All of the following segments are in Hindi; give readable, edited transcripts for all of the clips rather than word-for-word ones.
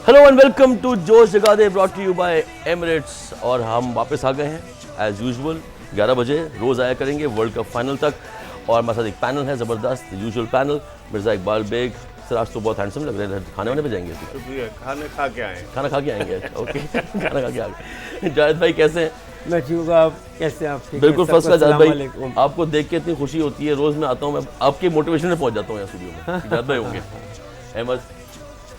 Hello and welcome to Josh Jaga De, brought to you by Emirates. और हम वापस आ गए हैं एज यूजुअल 11 बजे रोज़ आया करेंगे वर्ल्ड कप फाइनल तक। और हमारे साथ एक पैनल है ज़बरदस्त, usual panel. Mirza Iqbal Baig sir, आज तो बहुत हैंडसम लग रहे हैं। खाने वाने पे जाएंगे? खाना खा के आए। खाना खा के आएंगे। ओके खाना खा के आ गए। जावेद भाई कैसे हैं? मैं ठीक हूँ, आप कैसे हैं? आप बिल्कुल फर्स्ट क्लास। जावेद भाई आपको देख के इतनी खुशी होती है, रोज़ मैं आता हूँ, मैं आपके मोटिवेशन में पहुँच जाता हूँ यहाँ स्टूडियो में। जावेद भाई होंगे। अहमद,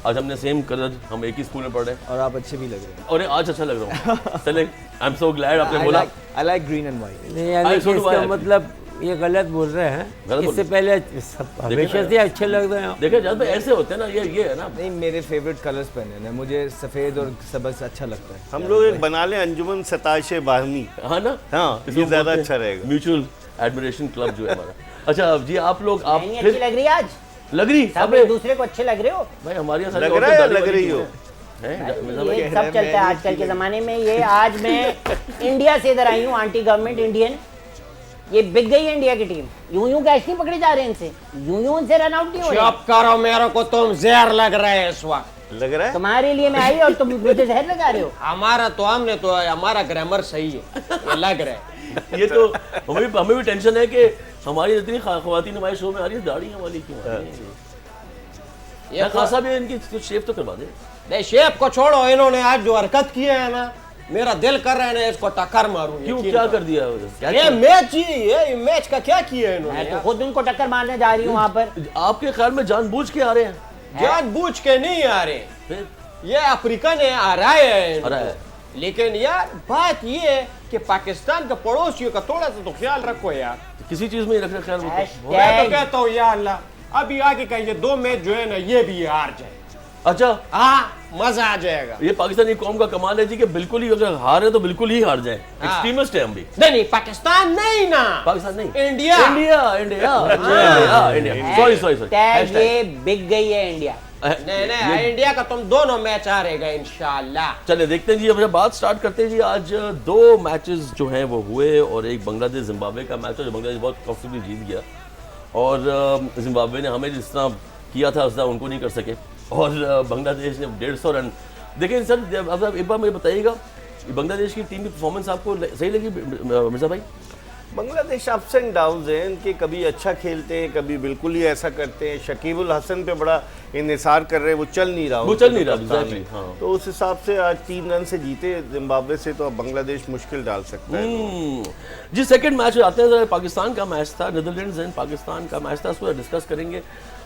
आज हमने सेम कलर, हम एक ही स्कूल में पढ़ रहे हैं और आप अच्छे भी लग रहे हैं। और आज अच्छा लग रहा हूँ। चले, आई एम सो ग्लैड आपने बोला। I like green and white. नहीं I यानी so do इसका I. मतलब ये गलत बोल रहे हैं। गलत बोल इससे पहले सब हमेशा से अच्छे लग रहे हैं। देखिए जावेद भाई ऐसे होते हैं ना, ये है ना। नहीं, मेरे फेवरेट कलर्स पहने हैं, मुझे सफ़ेद और सबज अच्छा लगता है। हम लोग एक बना लें अंजुमन सताशे बाहमी। हाँ ना, हाँ, ये ज़्यादा अच्छा रहेगा। म्यूचुअल एडमिरेशन क्लब जो है हमारा। अच्छा जी, आप लोग आप नहीं अच्छी लग रही है आज। लग रही सब एक दूसरे को अच्छे लग रहे हो। भाई हमारे यहाँ लग रहा है या लग रही हो? ये सब चलता है आजकल के ज़माने में। ये आज मैं इंडिया से इधर आई हूँ, आंटी गवर्नमेंट इंडियन। ये बिक गई है इंडिया की टीम। यूं कैच नहीं पकड़े जा रहे हैं इनसे, यूं इनसे रन आउट नहीं हो रहे। चुप करो, मेरे को तुम जहर लग रहे हैं इस वक्त। लग रहा है तुम्हारे लिए मैं आई और तुम मुझे जहर लगा रहे हो। हमारा ग्रामर सही है, ये लग रहा है। ये तो हमें भी टेंशन है कि हमारी इतनी खवातीन हमारे शो में आ रही है, दाढ़ी वाली क्यों आ रही है? ये खासा भी इनकी कुछ शेव तो करवा दे। नहीं, शेप को छोड़ो, इन्होंने आज जो हरकत की है ना, मेरा दिल कर रहा है ना इसको टक्कर मारूं। क्यों, क्या कर दिया? क्या ये मैच ही ये मैच का क्या किया है इन्होंने? मैं तो खुद उनको टक्कर मारने जा रही हूँ वहाँ पर। आपके ख्याल में जानबूझ के आ रहे हैं? जानबूझ के नहीं आ रहे, फिर ये अफ्रीकन है, आ रहा है। आ रहा है। लेकिन यार बात ये है कि पाकिस्तान के पड़ोसियों का थोड़ा सा तो ख्याल रखो यार। किसी चीज में ही रखना ख्याल रखो। मैं तो कहता हूँ या अल्लाह, अभी आगे का ये 2 मैच जो है ना, ये भी हार जाए। अच्छा, हाँ, मजा आ जाएगा। ये पाकिस्तानी कौम का कमाल है जी कि बिल्कुल ही अगर हारे तो बिल्कुल ही हार जाए। एक्सट्रीमिस्ट है हम भी। नहीं, पाकिस्तान नहीं ना, पाकिस्तान नहीं, इंडिया। इंडिया। सॉरी टैग ये बिक गई है इंडिया। नहीं, इंडिया का तुम दोनों मैच हारेगा इंशाल्लाह। चले देखते हैं जी, अब बात स्टार्ट करते हैं जी। आज 2 मैचेस जो हैं वो हुए और एक बांग्लादेश जिम्बाब्वे का मैच है जो बांग्लादेश बहुत कंफर्टेबली जीत गया। और जिम्बाब्वे ने हमें जिस तरह किया था उस तरह उनको नहीं कर सके और बांग्लादेश ने 150 रन। देखिए सर, अब एक बार मुझे बताइएगा, बांग्लादेश की टीम की परफॉर्मेंस आपको सही लगी मिर्जा भाई? बांग्लादेश अप्स एंड डाउन्स हैं इनके, कभी अच्छा खेलते हैं, कभी बिल्कुल ही ऐसा करते हैं। शकीबुल हसन पे बड़ा इन्हिसार कर रहे हैं, वो चल नहीं रहा। exactly, हाँ। तो उस हिसाब से आज 3 रन से जीते जिम्बाब्वे से, तो अब बांग्लादेश मुश्किल डाल सकता है। जी, सेकंड मैच आते हैं, पाकिस्तान का मैच था, नीदरलैंड्स एंड पाकिस्तान का मैच था, उसको डिस्कस करेंगे।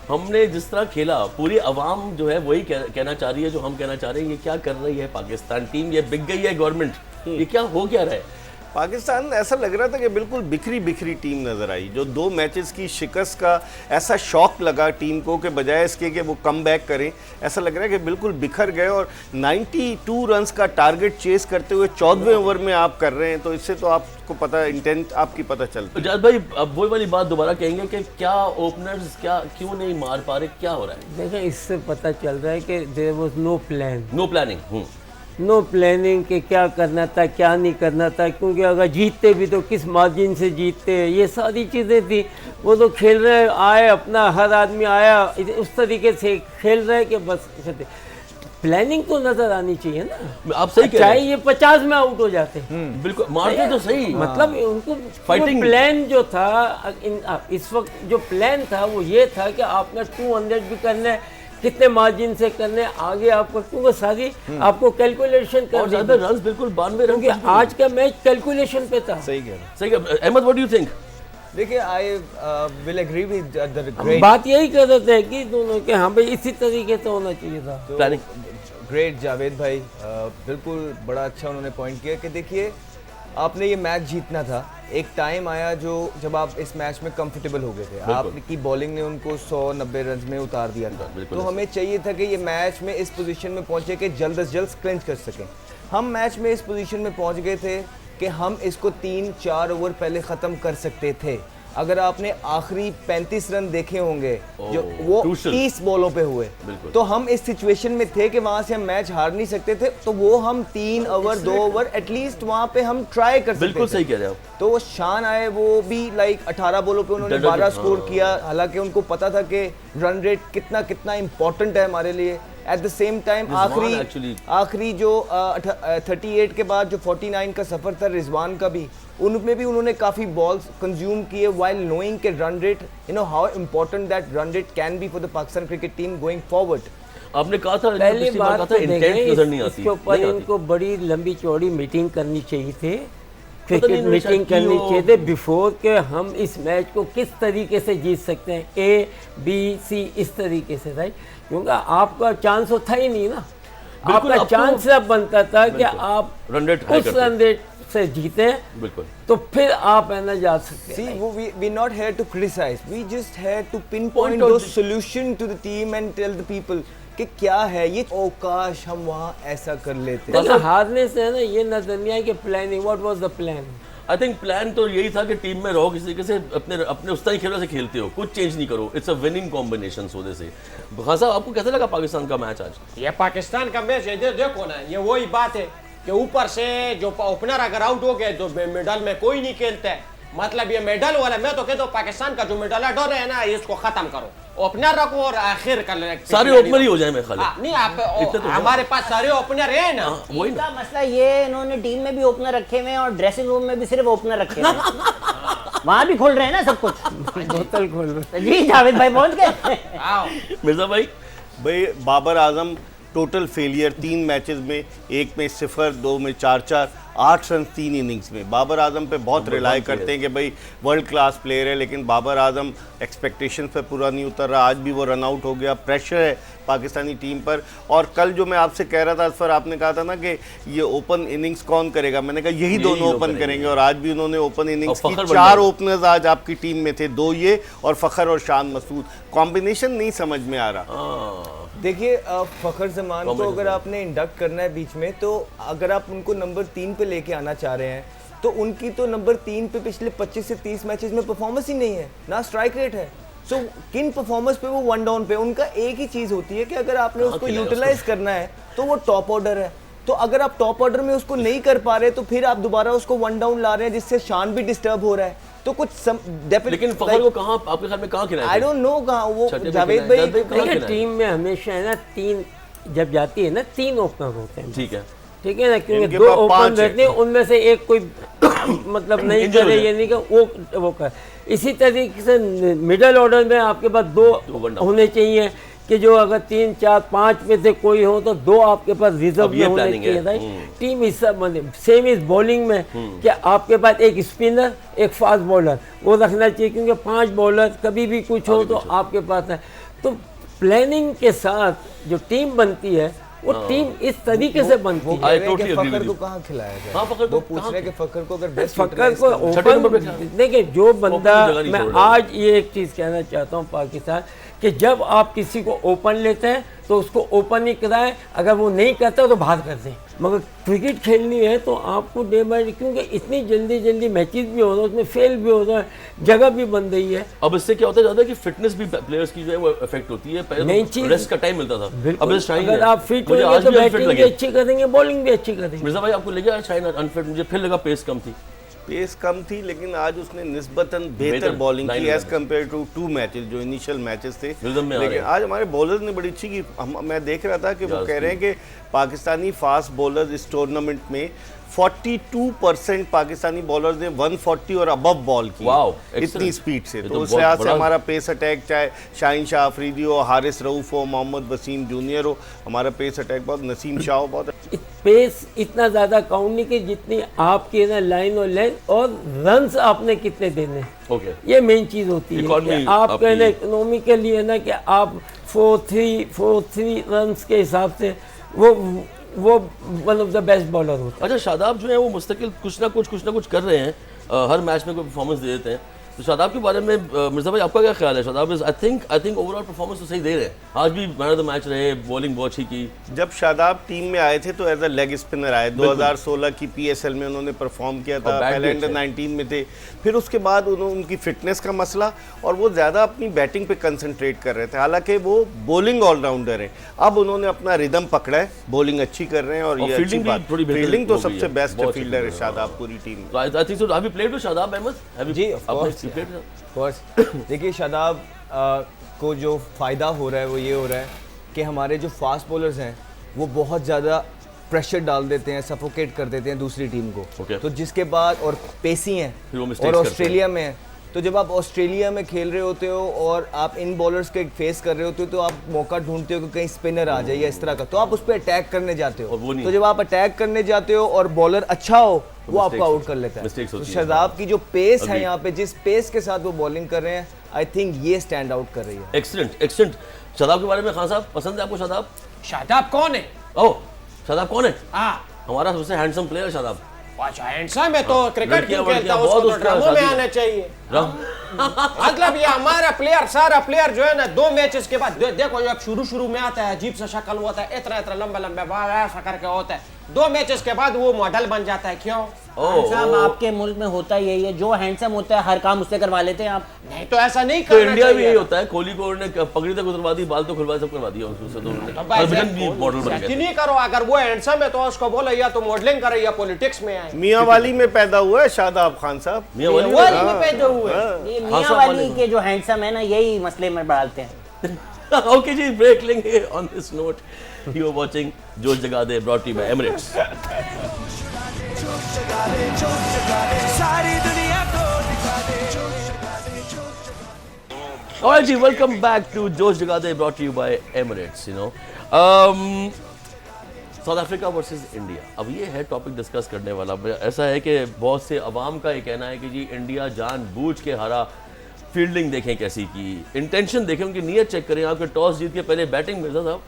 हमने जिस तरह खेला, पूरी अवाम जो है वही कहना चाह रही है जो हम कहना चाह रहे हैं। ये क्या कर रही है पाकिस्तान टीम? ये बिक गई है गवर्नमेंट, ये क्या हो क्या रहा है? पाकिस्तान ऐसा लग रहा था कि बिल्कुल बिखरी बिखरी टीम नज़र आई। जो 2 मैचेस की शिकस्त का ऐसा शॉक लगा टीम को कि बजाय इसके कि वो कम बैक करें, ऐसा लग रहा है कि बिल्कुल बिखर गए। और 92 रन्स का टारगेट चेस करते हुए 14वें ओवर में आप कर रहे हैं, तो इससे तो आपको पता, इंटेंट आपकी पता चलती है। जावेद भाई, अब वही वाली बात दोबारा कहेंगे कि क्या ओपनर्स क्यों नहीं मार पा रहे, क्या हो रहा है? देखिए, इससे पता चल रहा है कि there was no plan, no planning. No planning के क्या करना था क्या नहीं करना था। क्योंकि अगर जीतते भी तो किस मार्जिन से जीतते, ये सारी चीज़ें थी। वो तो खेल रहे आए, अपना हर आदमी आया उस तरीके से खेल रहे कि बस प्लानिंग तो नजर आनी चाहिए ना। आप सही कह रहे हैं। चाहे ये 50 में आउट हो जाते, बिल्कुल मारते तो सही, मतलब उनको फाइटिंग प्लान जो था इस वक्त जो प्लान था वो ये था कि आपने 200 भी करना है, कितने मार्जिन से करने आगे आपको, क्योंकि सारी आपको कैलकुलेशन कर ज्यादा रन, बिल्कुल 92 रन। क्योंकि आज का मैच कैलकुलेशन पे था। सही कह रहे हैं। सही। Ahmed, what do you think? देखिए, I will agree with the great. बात यही कर रहे थे कि दोनों के हाँ भाई इसी तरीके से होना चाहिए था। तो ग्रेट जावेद भाई, बिल्कुल बड़ा अच्छा उन्होंने पॉइंट किया कि देखिए, आपने ये मैच जीतना था। एक टाइम आया जब आप इस मैच में कंफर्टेबल हो गए थे, आपकी बॉलिंग ने उनको 100-90 रन में उतार दिया था। तो हमें चाहिए था कि ये मैच में इस पोजीशन में पहुंचे कि जल्द से जल्द क्लिंच कर सकें। हम मैच में इस पोजीशन में पहुंच गए थे कि हम इसको 3-4 ओवर पहले ख़त्म कर सकते थे। अगर आपने आखिरी 35 रन देखे होंगे जो वो 30 बॉलों पे हुए, तो हम इस सिचुएशन में थे कि वहां से हम मैच हार नहीं सकते थे। तो वो हम 3 ओवर 2 ओवर एटलीस्ट वहां पे हम ट्राई कर सकते थे। बिल्कुल सही कह रहे हो। तो वो शान आए, वो भी लाइक 18 बॉलों पे उन्होंने 12 स्कोर किया। हालांकि उनको पता था कि रन रेट कितना इंपॉर्टेंट है हमारे लिए। At the same time actually- आखिरी जो 38 के बाद जो 49 का सफर था रिजवान का भी, उनमें भी उन्होंने काफी बॉल्स कंज्यूम किए व्हाइल नोइंग के run rate, you know how important that run rate can be for the Pakistan cricket team going forward. आपने कहा था पहली पिछली बार बात कहा तो था इंटेंट देखें, नजर नहीं आती, इसके ऊपर नहीं आती। इनको बड़ी लंबी चौड़ी मीटिंग करनी चाहिए थी, नहीं क्रिकेट इन्होंने शायद मीटिंग की करनी हो। चाहिए थी बिफोर के हम इस मैच को किस तरीके से जीत सकते हैं, ए बी सी इस तरीके से, राइट? क्योंकि आपका चांस तो था ही नहीं ना, बिल्कुल, आपका अब तो- चांस अब बनता था कि आप रन रेट हाई उस करते। रन रेट से जीते, बिल्कुल। तो फिर आप है ना जा सकते See, हैं। we not here to criticize. We just here to pinpoint Point out those the- solution to the team and tell the people कि क्या है ये, ओ काश हम वहाँ ऐसा कर लेते। देखिए, हारने से है ना ये नजर नहीं आया कि planning, what was the plan? I think plan तो यही था कि टीम में रहो, किसी तरीके से अपने अपने उस तरह खेलों से खेलते हो, कुछ चेंज नहीं करो, इट्स अ विनिंग कॉम्बिनेशन होने से। खान साहब आपको कैसा लगा पाकिस्तान का मैच आज? ये पाकिस्तान का मैच है, देखो ना, ये वही बात है कि ऊपर से जो ओपनर अगर आउट हो गए तो मेडल में कोई नहीं खेलता है। मतलब ये मेडल वाला, मैं तो कहता हूँ पाकिस्तान का जो मेडल डर है ना, इसको खत्म करो, ओपनर रखो और आखिर कर ले, सारे ओपनर ही हो जाए मैं खाली। नहीं आप इतने तो हमारे पास सारे ओपनर है ना। वही ना, इनका मसला ये, इन्होंने टीम में भी ओपनर रखे हुए हैं और ड्रेसिंग रूम में भी सिर्फ ओपनर रखे हुए हैं। वहां भी खोल रहे हैं ना सब कुछ। बोतल खोल रहे। जी जावेद भाई पहुंच गए। आओ मिर्जा भाई भाई Babar Azam total failure, 3 matches में, एक में 0, 2 में 4-4, 8 रन 3 इनिंग्स में। बाबर आजम पे बहुत रिलाई करते हैं कि भाई वर्ल्ड क्लास प्लेयर है, लेकिन बाबर आजम एक्सपेक्टेशन पे पूरा नहीं उतर रहा। आज भी वो रन आउट हो गया, प्रेशर है पाकिस्तानी टीम पर। और कल जो मैं आपसे कह रहा था असफर, आपने कहा था ना कि ये ओपन इनिंग्स कौन करेगा, मैंने कहा यही दोनों लोग ओपन करेंगे। करेंगे, और आज भी उन्होंने ओपन इनिंग्स और की। फखर बन 4 गए। ओपनर्स आज आपकी टीम में थे, 2 ये और फ़खर और शान मसूद। कॉम्बिनेशन नहीं समझ में आ रहा। देखिए फखर जमान को अगर आपने इंडक्ट करना है बीच में, तो अगर आप उनको नंबर 3 पे लेके आना चाह रहे हैं, तो उनकी तो नंबर 3 पे पिछले 25 से 30 मैचेस में परफॉर्मेंस ही नहीं है, ना स्ट्राइक रेट है। सो किन परफॉर्मेंस पे वो 1 डाउन पे, उनका एक ही चीज़ होती है कि अगर आपने उसको खिलाएगा यूटिलाइज करना है तो वो टॉप ऑर्डर है। तो अगर आप टॉप ऑर्डर में उसको नहीं कर पा रहे, तो फिर आप दोबारा उसको 1 डाउन ला रहे हैं, जिससे शान भी डिस्टर्ब हो रहा है। तो कुछ लेकिन फखर को कहाँ, आपके ख्याल में कहाँ खिलाया? आई डोंट नो कहाँ वो छठे पे जावेद खिलाया, भाई जावेद भाई कहाँ देखिए, खिलाया? टीम में हमेशा है ना 3 जब जाती है ना 3 ओपनर होते हैं, ठीक है, ठीक है ना, क्योंकि इनके 2 पास ओपन 5 है। रहते हैं, उनमें से एक कोई मतलब नहीं Injured हो करे, जाए। ये नहीं कि वो कर। इसी तरीके से मिडल ऑर्डर में आपके पास 2 one down। होने चाहिए कि जो अगर 3, 4, 5 में से कोई हो तो 2 आपके पास रिजर्व अब ये में होने planning चाहिए, है। राइट? टीम इस सब बने सेम इस बॉलिंग में कि आपके पास एक स्पिनर, एक फास्ट बॉलर वो रखना चाहिए, क्योंकि 5 बॉलर कभी भी कुछ हो तो आपके पास है। तो प्लानिंग के साथ जो टीम बनती है वो टीम इस तरीके से बनती वो है। कह रहे हैं totally कि agree फखर with को you। कहाँ खिलाया जाए। हाँ, फखर को वो पूछ कहाँ- रहे हैं कि फखर को अगर बेस्ट फक्कर को छठे नंबर पे ओपन खिलाया। देखिए, जो बंदा जगह नहीं मैं छोड़ रहा है। आज ये एक चीज़ कहना चाहता हूँ पाकिस्तान कि जब आप किसी को ओपन लेते हैं तो उसको ओपन ही कराएं, अगर वो नहीं करता तो बाहर कर दें। मगर क्रिकेट खेलनी है तो आपको डे बाय डे, क्योंकि इतनी जल्दी जल्दी मैचेस भी हो रहा है, उसमें फेल भी हो रहा है, जगह भी बन रही है। अब इससे क्या होता है ज़्यादा कि फिटनेस भी प्लेयर्स की जो है वो इफेक्ट होती है। नई पहले चीज़- तो रेस्ट का टाइम मिलता था, अब बिल्कुल, इस शाइन अगर आप फिट मुझे होंगे आज तो भी अनफिट बैटिंग भी लगे। अच्छी करेंगे, बॉलिंग भी अच्छी करेंगे। मिर्जा भाई आपको लगे शाइन अनफिट? मुझे फिर लगा पेस कम थी। पेस कम थी, लेकिन आज उसने निस्बतन बेहतर बेहतर बॉलिंग की line एज में। कम्पेयर टू 2 मैचेस जो इनिशियल मैचेस थे। रिदम में आ लेकिन रहे हैं। आज हमारे बॉलर्स ने बड़ी अच्छी की। मैं देख रहा था कि वो Yes, कह रहे हैं कि पाकिस्तानी फास्ट बॉलर्स इस टूर्नामेंट में 42% पाकिस्तानी बॉलर्स ने 140 और अबव बॉल की। Wow, इतनी excellent। स्पीड से। ये तो तो उस बहुत लिहाज से बड़ा- हमारा पेस अटैक, चाहे शाहीन शाह अफरीदी हो, हारिस रऊफ हो, मोहम्मद वसीम जूनियर हो, हमारा पेस अटैक बहुत, नसीम शाह हो, बहुत पेस इतना ज़्यादा काउंट नहीं कि जितनी आपकी ना लाइन और लेंथ और रन्स आपने कितने देने हैं। ओके, ये मेन चीज़ होती है Economy कि आप आपकी- कहने इकोनॉमी के लिए ना कि आप 4-3 रन्स के हिसाब से वो one of the best bowler होता है। अच्छा शादाब जो है वो मुस्तकिल कुछ ना कुछ कर रहे हैं, हर मैच में कोई परफॉर्मेंस दे देते हैं। तो शादाब के बारे में मिर्जा भाई आपका क्या ख्याल है? Shadab is I think overall performance तो सही दे रहे हैं, आज भी मैन ऑफ द मैच रहे, बॉलिंग बहुत अच्छी की। जब शादाब टीम में आए थे तो एज अ लेग स्पिनर आए। 2016 की PSL में उन्होंने परफॉर्म किया था, और बैट पहले भी अंडर अच्छा है। 19 में थे। फिर उसके बाद उनकी फिटनेस का मसला, और वो ज़्यादा अपनी बैटिंग पे कंसंट्रेट कर रहे थे। हालांकि वो बॉलिंग ऑलराउंडर हैं। अब उन्होंने अपना रिदम पकड़ा है, बॉलिंग अच्छी कर रहे हैं, और ये अच्छी fielding भी बात। थोड़ी बेहतर फील्डिंग तो हो गई सबसे है, बेस्ट बहुत अच्छी फील्डर है fielding है, शादाब पूरी टीम में। तो I think so have you played with Shadab Ahmed? Have you? जी, of course, आपने played with- कोर्स देखिए शादाब को जो फ़ायदा हो रहा है वो ये हो रहा है कि हमारे जो फास्ट बॉलर्स हैं वो बहुत ज़्यादा प्रेशर डाल देते हैं, सफोकेट कर देते हैं दूसरी टीम को। Okay. तो जिसके बाद और पेसी हैं फिर वो mistakes और करते हैं। ऑस्ट्रेलिया में हैं, तो जब आप ऑस्ट्रेलिया में खेल रहे होते हो और आप इन बॉलर्स के फेस कर रहे होते हो तो आप मौका ढूंढते हो कि कहीं स्पिनर आ जाए या इस तरह का, तो आप उस पर अटैक करने जाते और हो। वो नहीं। तो जब आप अटैक करने जाते हो और बॉलर अच्छा हो वो आपको mistakes आउट कर लेता है। mistakes तो होती हैं। शादाब की जो पेस है Agreed. यहाँ पे, जिस पेस के साथ वो बॉलिंग कर रहे हैं, आई थिंक ये स्टैंड आउट कर रही है। Excellent excellent. शादाब के बारे में खान साहब पसंद है आपको शादाब? शादाब कौन है? ओह शादाब कौन है? हाँ हमारा सबसे हैंडसम प्लेयर शादाब। अच्छा हैंडसम है तो क्रिकेट लड़कियां क्यों खेलता है? बहुत उसको तो उसका ड्रामों में शादी- आना चाहिए। राम मतलब ये हमारा प्लेयर, सारा प्लेयर जो है ना 2 मैचेस के बाद देखो जब शुरू में आता है अजीब सा शक्ल होता है, इतना लंबा बाल ऐसा करके होता है, 2 मैचेस के बाद वो मॉडल बन जाता है। क्यों? साहब आपके मुल्क में होता यही है, जो हैंडसम होता है हर काम उससे करवा लेते हैं आप। नहीं तो ऐसा नहीं तो करना इंडिया भी चाहिए। यही होता है, कोहली को उन्होंने पगड़ी तक उतरवा दी, बाल तो खुलवा सब करवा दिया उससे, तो उन्होंने तो भाई हरभजन भी मॉडल बन सेट ही गए। नहीं करो, अगर वो हैंडसम है तो उसको बोलो या तो मॉडलिंग करे या पॉलिटिक्स में आए। मियाँ वाली में पैदा हुआ है शादाब खान साहब। मियां वाली वो वाली में पैदा हुए ये हाँ, मियाँ सब वाली वाले के जो हैंडसम है ना यही मसले में डालते हैं। ओके जी, ब्रेक लेंगे on this note. You are watching Josh Jaga De, brought you by Emirates. Alright जी, welcome back to Josh Jaga De, brought to you by Emirates, you know. South Africa versus India, अब ये है टॉपिक डिस्कस करने वाला। ऐसा है कि बहुत से अवाम का ये कहना है कि जी इंडिया जानबूझ के हारा, फील्डिंग देखें कैसी की, इंटेंशन देखें, उनकी नीयत चेक करें। आपके टॉस जीत के पहले बैटिंग मिर्जा साहब,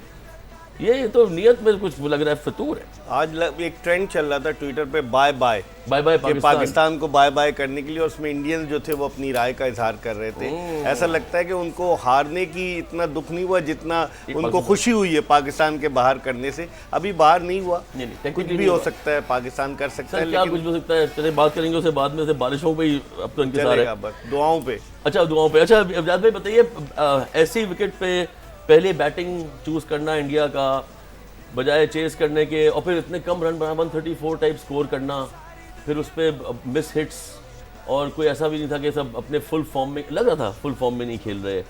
ये तो नीयत में कुछ लग रहा है फितूर है। आज एक ट्रेंड चल रहा था ट्विटर पे, बाय बाय बाय बाय कि पाकिस्तान को बाय बाय करने के लिए, और उसमें इंडियंस जो थे वो अपनी राय का इजहार कर रहे थे। ऐसा लगता है कि उनको हारने की इतना दुख नहीं हुआ जितना उनको खुशी हुई है पाकिस्तान के बाहर करने से। अभी बाहर नहीं हुआ, नहीं, कुछ technically भी नहीं हो हुआ। सकता है, पाकिस्तान कर सकता है, सर क्या कुछ लेकिन हो सकता है, चलिए बात करेंगे उससे बाद में। से बारिशों पे ही अब तो इंतजार चलेगा है। बस दुआओं पे। अच्छा दुआओं पे। अच्छा अबजाद भाई बताइए, ऐसी विकेट पे पहले बैटिंग चूज करना इंडिया का, बजाय चेस करने के, और फिर इतने कम रन बना 134 टाइप स्कोर करना, फिर उस पर मिस हिट्स, और कोई ऐसा भी नहीं था कि सब अपने फुल फॉर्म में, लग रहा था फुल फॉर्म में नहीं खेल रहे।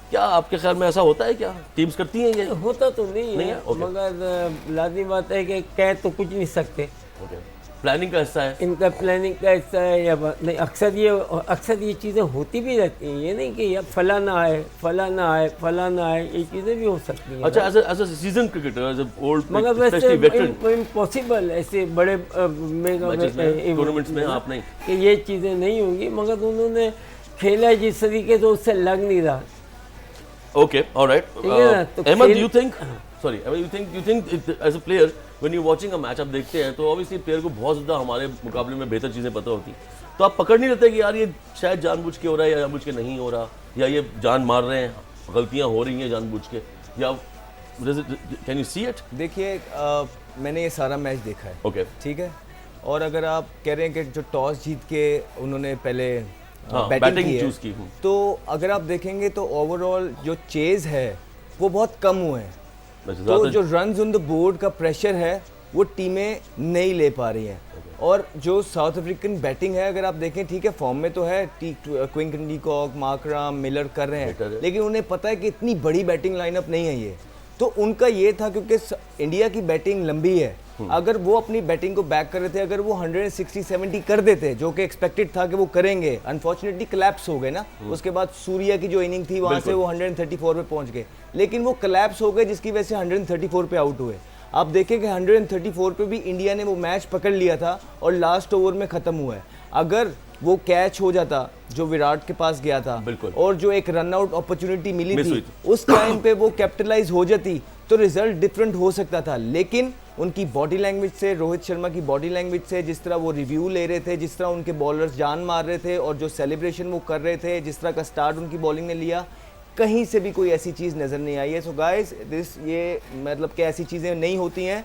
क्या आपके ख्याल में ऐसा होता है? क्या टीम्स करती हैं ये? होता तो नहीं नहीं है, है? Okay. मगर लाजमी बात है कि कह तो कुछ नहीं सकते, प्लानिंग का हिस्सा है। इनका प्लानिंग का हिस्सा है या नहीं। अक्सर ये चीज़ें होती भी रहती हैं, ये नहीं कि यार फलाना आए फलाना आए फलाना आए, ये चीज़ें भी हो सकती हैं। अच्छा as a season cricketer, as a old मगर स्पेशली वेटरन वैसे इम्पॉसिबल ऐसे बड़े टूर्नामेंट्स में आप नहीं कि ये चीज़ें नहीं होंगी, मगर उन्होंने खेला जिस तरीके से उससे लग नहीं रहा। Okay, all right. ठीक है ना, तो Ahmed, खेल- you think? Sorry, Ahmed, you think as a player when you watching a match, आप देखते हैं तो obviously प्लेयर को बहुत ज़्यादा हमारे मुकाबले में बेहतर चीज़ें पता होती, तो आप पकड़ नहीं लेते कि यार ये शायद जानबूझ के हो रहा है या जानबूझ के नहीं हो रहा, या ये जान मार रहे हैं, गलतियाँ हो रही हैं जानबूझ के, या कैन यू सी इट? देखिए मैंने ये सारा मैच देखा है, ओके ठीक है, और अगर आप कह रहे हैं कि जो टॉस जीत के उन्होंने पहले हाँ, बैटिंग बैटिंग की है, चूज की। तो अगर आप देखेंगे तो ओवरऑल जो चेज है वो बहुत कम हुए हैं, तो जो रन्स ऑन द बोर्ड का प्रेशर है वो टीमें नहीं ले पा रही हैं। और जो साउथ अफ्रीकन बैटिंग है अगर आप देखें, ठीक है फॉर्म में तो है, Quinton de Kock, Markram, Miller कर रहे हैं, लेकिन उन्हें पता है कि इतनी बड़ी बैटिंग लाइनअप नहीं है ये, तो उनका ये था क्योंकि इंडिया की बैटिंग लंबी है, अगर वो अपनी बैटिंग को बैक कर रहे थे, अगर वो 160-70 कर देते जो कि एक्सपेक्टेड था कि वो करेंगे, अनफॉर्चुनेटली कोलैप्स हो गए ना, उसके बाद सूर्या की जो इनिंग थी वहाँ से वो 134 पे पहुँच गए, लेकिन वो कोलैप्स हो गए जिसकी वजह से 134 पे आउट हुए। आप देखें कि 134 पे भी इंडिया ने वो मैच पकड़ लिया था और लास्ट ओवर में ख़त्म हुआ है। अगर वो कैच हो जाता जो विराट के पास गया था, और जो एक रन आउट अपॉर्चुनिटी मिली थी उस टाइम पे वो कैपिटलाइज हो जाती तो रिजल्ट डिफरेंट हो सकता था, लेकिन उनकी बॉडी लैंग्वेज से, रोहित शर्मा की बॉडी लैंग्वेज से, जिस तरह वो रिव्यू ले रहे थे, जिस तरह उनके बॉलर्स जान मार रहे थे और जो सेलिब्रेशन वो कर रहे थे, जिस तरह का स्टार्ट उनकी बॉलिंग ने लिया, कहीं से भी कोई ऐसी चीज़ नज़र नहीं आई है। सो गाइस ये मतलब कि ऐसी चीज़ें नहीं होती हैं,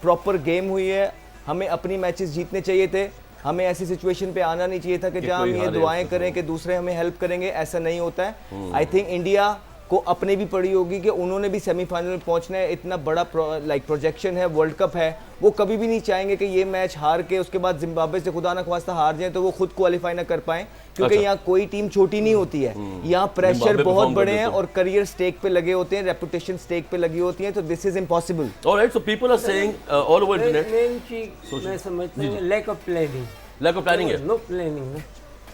प्रॉपर गेम हुई है, हमें अपनी मैचेस जीतने चाहिए थे, हमें ऐसी सिचुएशन पे आना नहीं चाहिए था कि जहां हम ये दुआएं करें कि दूसरे हमें हेल्प करेंगे, ऐसा नहीं होता है। आई थिंक इंडिया को अपने भी पड़ी होगी कि उन्होंने भी सेमीफाइनल में पहुंचना है। इतना बड़ा प्रोजेक्शन है, वर्ल्ड कप है, वो कभी भी नहीं चाहेंगे कि ये मैच हार के उसके बाद जिम्बाब्वे से खुदा ना ख्वास्ता हार जाए तो वो खुद क्वालिफाई ना कर पाए, क्योंकि यहाँ कोई टीम छोटी नहीं होती है, यहाँ प्रेशर बहुत बड़े हैं और करियर स्टेक पे लगे होते हैं, रेपुटेशन स्टेक पे लगी होती है, तो this is impossible. Alright, so people are saying all over internet, main चीज मैं समझता हूँ lack of planning, lack of planning है no planning.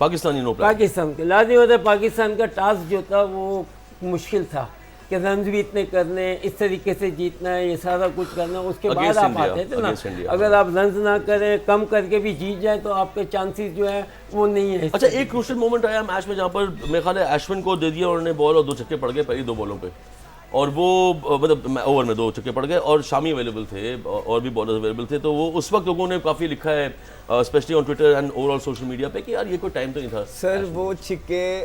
Pakistani no plan. Pakistan के लाजमी होता है, पाकिस्तान का टास्क जो था वो मुश्किल था कि रन भी इतने करने, इस तरीके से जीतना है, ये सारा कुछ करना, उसके बाद Against आप India, आते थे ना। against India, अगर आप रन ना करें, कम करके भी जीत जाए तो आपके चांसेस जो है वो नहीं है। अच्छा, एक क्रूशियल मोमेंट आया मैच में जहाँ पर मेरे ख्याल है अश्विन को दे दिया उन्होंने बॉल और 2 छक्के पड़ गए पहली 2 बॉलों पे, और वो मतलब ओवर में 2 छक्के पड़ गए और शामी अवेलेबल थे और भी बॉलर्स अवेलेबल थे, तो वो उस वक्त लोगों ने काफ़ी लिखा है specially on Twitter and overall social media पे कि यार ये कोई टाइम तो नहीं था। सर वो छिक्के,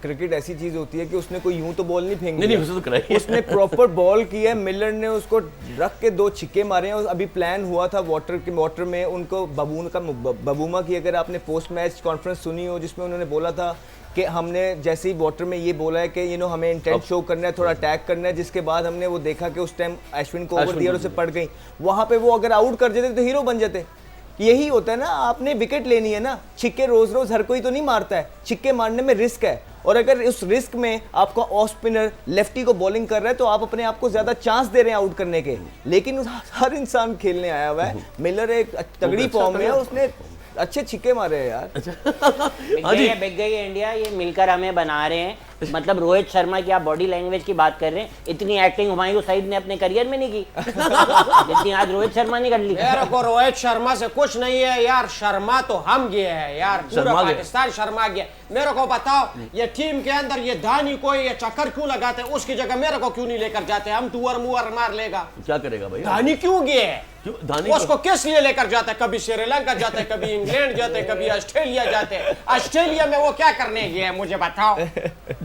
क्रिकेट ऐसी चीज होती है कि उसने कोई यूं तो बॉल नहीं फेंक नहीं, दिया, उसे तो कराई। उसने प्रॉपर बॉल की है, मिलर ने उसको रख के 2 छिक्के मारे हैं। अभी प्लान हुआ था वाटर में उनको बबूमा की, अगर आपने पोस्ट मैच कॉन्फ्रेंस सुनी हो जिसमें उन्होंने बोला था कि हमने जैसे ही वाटर में ये बोला है कि हमें इंटेंट शो करना है, थोड़ा अटैक करना है, जिसके बाद हमने वो देखा कि उस टाइम अश्विन को ओवर दिया और उसे पड़ गई, वहां पे वो अगर आउट कर देते तो हीरो बन जाते। यही होता है ना, आपने विकेट लेनी है ना, छिक्के रोज रोज हर कोई तो नहीं मारता है, छिक्के मारने में रिस्क है, और अगर उस रिस्क में आपका ऑफ स्पिनर लेफ्टी को बॉलिंग कर रहा है तो आप अपने आप को ज्यादा चांस दे रहे हैं आउट करने के, लेकिन हर इंसान खेलने आया हुआ है। मिलर एक तगड़ी फॉर्म में है, उसने अच्छे छिक्के मारे हैं यार। बिक गई है इंडिया, ये मिलकर हमें बना रहे हैं। मतलब रोहित शर्मा की आप बॉडी लैंग्वेज की बात कर रहे हैं, इतनी एक्टिंग हुमायूं सईद ने अपने करियर में नहीं की जितनी आज रोहित शर्मा ने कर ली। मेरे को रोहित शर्मा से कुछ नहीं है यार, शर्मा तो हम गए हैं यार, पूरा पाकिस्तान शर्मा गया। मेरे को बताओ ये टीम के अंदर ये धानी को ये चक्कर क्यों लगाते हैं, उसकी जगह मेरे को क्यों नहीं लेकर जाते, हम टूअर मुअर मार लेगा। क्या करेगा भाई, धानी क्यों गए हैं, धानी उसको किस लिए लेकर जाते हैं, कभी श्रीलंका जाते हैं, कभी इंग्लैंड जाते हैं, कभी ऑस्ट्रेलिया जाते हैं। ऑस्ट्रेलिया में वो क्या करने गए हैं मुझे बताओ।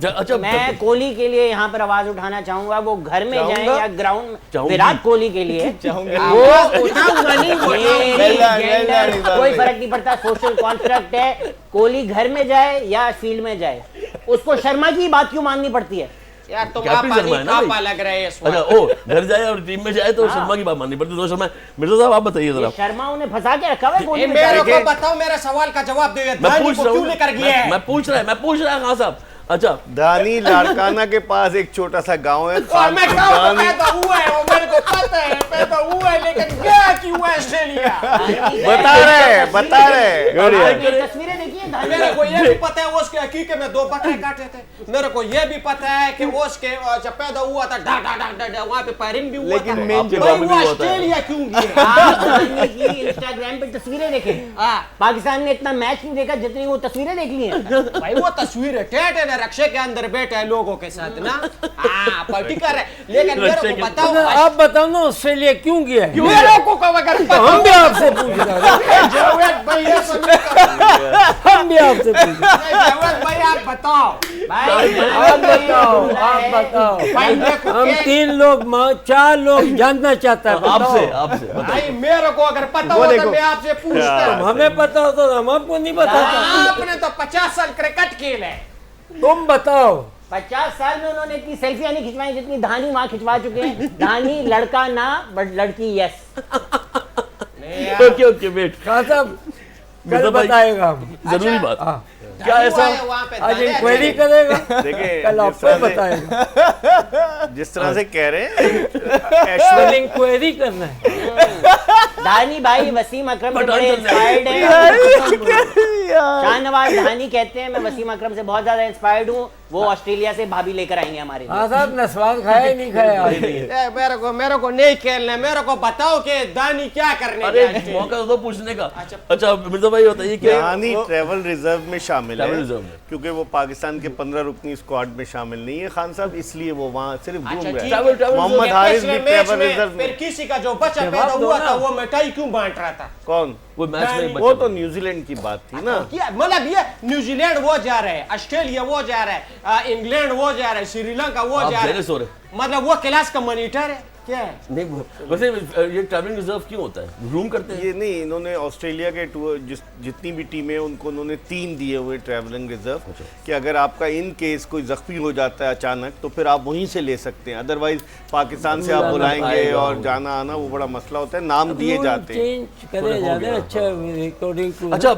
अच्छा, मैं कोहली के लिए यहाँ पर आवाज उठाना चाहूंगा, वो घर में जाए या ग्राउंड में, विराट कोहली के लिए वो उठाऊंगा नहीं, कोई फर्क नहीं पड़ता, सोशल कॉन्ट्रैक्ट है, कोहली घर में जाए या फील्ड में जाए, उसको शर्मा की बात क्यों माननी पड़ती है यार, तुम कैप्टन शर्मा है ना भाई। लग रहे हैं। अच्छा, ओ घर जाए और टीम में जाए तो शर्मा की बात माननी पड़ती है। तो शर्मा, मिर्जा साहब आप बताइए जरा। शर्मा उन्हें फंसा के रखा हुआ है कोहली में। मेरे को बताओ, मेरे सवाल का जवाब दो, धानी को क्यों लेकर गए हैं। मैं पूछ रहा है खान साहब। अच्छा, दानी लाड़काना के पास एक छोटा सा गांव है, और मैं गाँव में पैदा हुआ है, वो मेरे को पता है, पैदा हुआ है, लेकिन गया क्यों है ऑस्ट्रेलिया। बता रहे तस्वीरें देखी है धानी। मेरे को ये भी पता है उसके हकीके में 2 बकरे काटे थे, मेरे को ये भी पता है कि उसके जब पैदा हुआ था डा डा डा डा वहाँ पे पैरिंग भी हुआ लेकिन था। मेन भाई वो ऑस्ट्रेलिया क्यों गए। आप धानी की इंस्टाग्राम पे तस्वीरें देखें, पाकिस्तान ने इतना मैच नहीं देखा जितनी वो तस्वीरें देख ली हैं। भाई वो तस्वीरें टेट है, रक्षे के अंदर बैठे हैं लोगों के साथ ना, पार्टी कर रहे। लेकिन मेरे को बताओ, आप बताओ ना ऑस्ट्रेलिया क्यों गया है? मेरे को अगर हम भी आपसे पूछ रहे हैं, जावेद भाई ये सुनिए, हम भी आपसे पूछ रहे हैं। जावेद भाई आप बताओ, आप बताओ, भाई देखो हम 3 लोग 4 लोग जानना चाहता है, आपसे बताओ। भाई मेरे को अगर पता हो तो मैं आपसे पूछता हूं। हमें पता हो तो हम आपको नहीं बताता। आपने तो 50 साल क्रिकेट खेला है, तुम बताओ। 50 साल में उन्होंने इतनी सेल्फियां नहीं खिंचवाई जितनी धानी वहां खिंचवा चुके हैं। धानी लड़का ना बट लड़की यस। ओके वेट खान साहब कल मिर्जा भाई, बताएगा। जरूरी बात। हाँ, क्या ऐसा वहाँ पे आज दाने इंक्वायरी करेगा, देखिए कल आपको बताएगा। जिस तरह से कह रहे हैं कल इंक्वायरी करना है। धानी भाई वसीम अकरम से पठान बड़े चल रहा है। इंस्पायर्ड है। शाहनवाज धानी कहते हैं मैं वसीम अकरम से बहुत ज्यादा इंस्पायर्ड हूँ, वो ऑस्ट्रेलिया से भाभी लेकर आएंगे हमारे लिए। हाँ साहब, नस्वान खाया ही नहीं खाया आज। मेरे को नहीं खेलना है, मेरे को बताओ कि दानी क्या करने अरे गया है। मौका तो पूछने का। अच्छा मिर्जा भाई बताइए क्या दानी ट्रैवल रिजर्व में शामिल ट्रैवल है, रिजर्व में। क्योंकि वो पाकिस्तान के 15 रुकनी स्क्वाड में शामिल नहीं है खान साहब, इसलिए वो वहाँ सिर्फ घूम अच्छा, रहे ठीक हैं। ट्रैवल मोहम्मद हारिस भी पिछले मैच ट्रैवल में रिजर्व फिर में। किसी का जो बच्चा जवाब पैदा दो हुआ ना। था वो मिठाई क्यों बांट रहा था। कौन? वो मैच में वो तो न्यूजीलैंड की बात थी ना। मतलब ये न्यूजीलैंड वो जा रहा है, ऑस्ट्रेलिया वो जा रहा है, इंग्लैंड वो जा रहा है, श्रीलंका वो आप जा रहा जेलस हो है, रहे। मतलब वो क्लास का मॉनिटर है। क्या है? नहीं वैसे ये ट्रैवलिंग रिजर्व क्यों होता है, रूम करते हैं? ये नहीं, इन्होंने ऑस्ट्रेलिया के टूर जितनी भी टीमें हैं उनको उन्होंने 3 दिए हुए ट्रैवलिंग रिजर्व कि अगर आपका इन केस कोई जख्मी हो जाता है अचानक तो फिर आप वहीं से ले सकते हैं, अदरवाइज पाकिस्तान से आप बुलाएंगे और जाना आना वो बड़ा मसला होता है, नाम दिए जाते हैं। चेंज करे जाते हैं। अच्छा अकॉर्डिंग टू अच्छा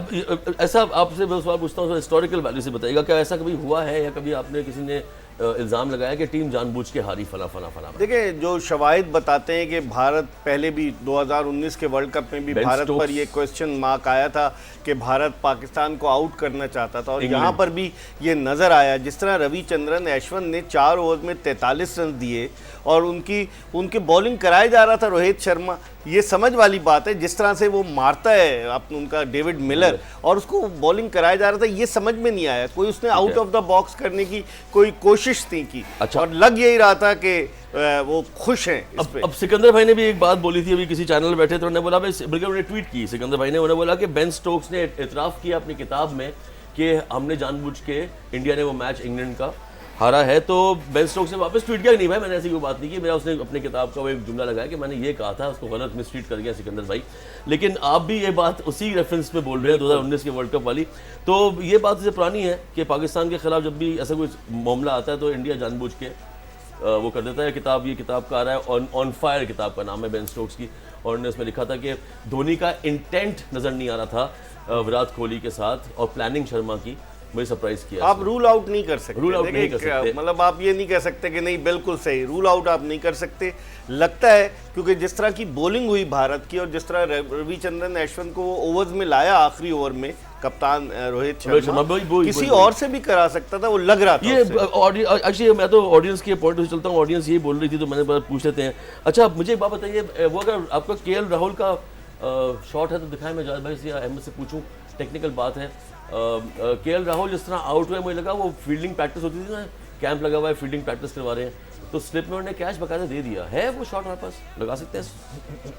ऐसा आपसे मैं सवाल पूछता हूँ, हिस्टोरिकल वैल्यू से बताइएगा, क्या ऐसा कभी हुआ है या कभी आपने किसी ने इल्ज़ाम लगाया कि टीम जानबूझ के हारी फला फला फला? देखिए जो शवाहिद बताते हैं कि भारत पहले भी 2019 के वर्ल्ड कप में भी बेन भारत स्टोक्स। पर ये क्वेश्चन मार्क आया था कि भारत पाकिस्तान को आउट करना चाहता था और यहाँ पर भी ये नज़र आया, जिस तरह रविचंद्रन अश्विन ने 4 ओवर में 43 रन दिए और उनकी बॉलिंग कराया जा रहा था रोहित शर्मा, ये समझ वाली बात है, जिस तरह से वो मारता है अपना उनका डेविड मिलर और उसको बॉलिंग कराया जा रहा था, ये समझ में नहीं आया, कोई उसने आउट ऑफ द बॉक्स करने की कोई कोशिश नहीं की। अच्छा। और लग यही रहा था कि वो खुश हैं इस पे। अब सिकंदर भाई ने भी एक बात बोली थी, अभी किसी चैनल बैठे तो उन्होंने बोला, बल्कि उन्होंने ट्वीट की सिकंदर भाई ने, उन्होंने बोला कि बेन स्टोक्स ने इतराफ़ किया अपनी किताब में कि हमने जानबूझ के इंडिया ने वो मैच इंग्लैंड का हारा है। तो बेन स्टोक्स ने वापस ट्वीट किया कि नहीं भाई मैंने ऐसी कोई बात नहीं की, मेरा उसने अपनी किताब का वो एक जुमला लगाया कि मैंने ये कहा था, उसको गलत मिसट्रीट कर गया सिकंदर भाई। लेकिन आप भी ये बात उसी रेफरेंस पे बोल रहे हैं 2019 के वर्ल्ड कप वाली, तो ये बात इससे पुरानी है कि पाकिस्तान के खिलाफ जब भी ऐसा कोई मामला आता है तो इंडिया जानबूझ के वो कर देता है। किताब, ये किताब का आ रहा है ऑन फायर, किताब का नाम है बेन स्टोक्स की, और उन्होंने उसमें लिखा था कि धोनी का इंटेंट नज़र नहीं आ रहा था विराट कोहली के साथ और प्लानिंग शर्मा की, मुझे सरप्राइज किया। आप रूल आउट नहीं कर सकते, रूल आउट नहीं कर सकते, मतलब आप ये नहीं कह सकते कि नहीं बिल्कुल सही, रूल आउट आप नहीं कर सकते। लगता है क्योंकि जिस तरह की बॉलिंग हुई भारत की और जिस तरह रविचंद्रन अश्विन को ओवर्स में लाया आखिरी ओवर में कप्तान रोहित शर्मा, किसी और से भी करा सकता था, वो लग रहा था। ये एक्चुअली मैं तो ऑडियंस के पॉइंट से चलता हूँ, ऑडियंस यही बोल रही थी तो मैंने पूछ लेते हैं। अच्छा मुझे एक बात बताइए, वो अगर आपका केएल राहुल का शॉट है तो दिखाएं, मैं जावेद भाई से या अहमद से पूछूं, टेक्निकल बात है। केएल राहुल जिस तरह आउट हुए, मुझे लगा वो फील्डिंग प्रैक्टिस होती थी ना, कैंप लगा हुआ है, फील्डिंग प्रैक्टिस करवा रहे हैं, तो स्लिप में उन्होंने कैच बकायदा दे दिया है। वो शॉट हमारे पास लगा सकते हैं,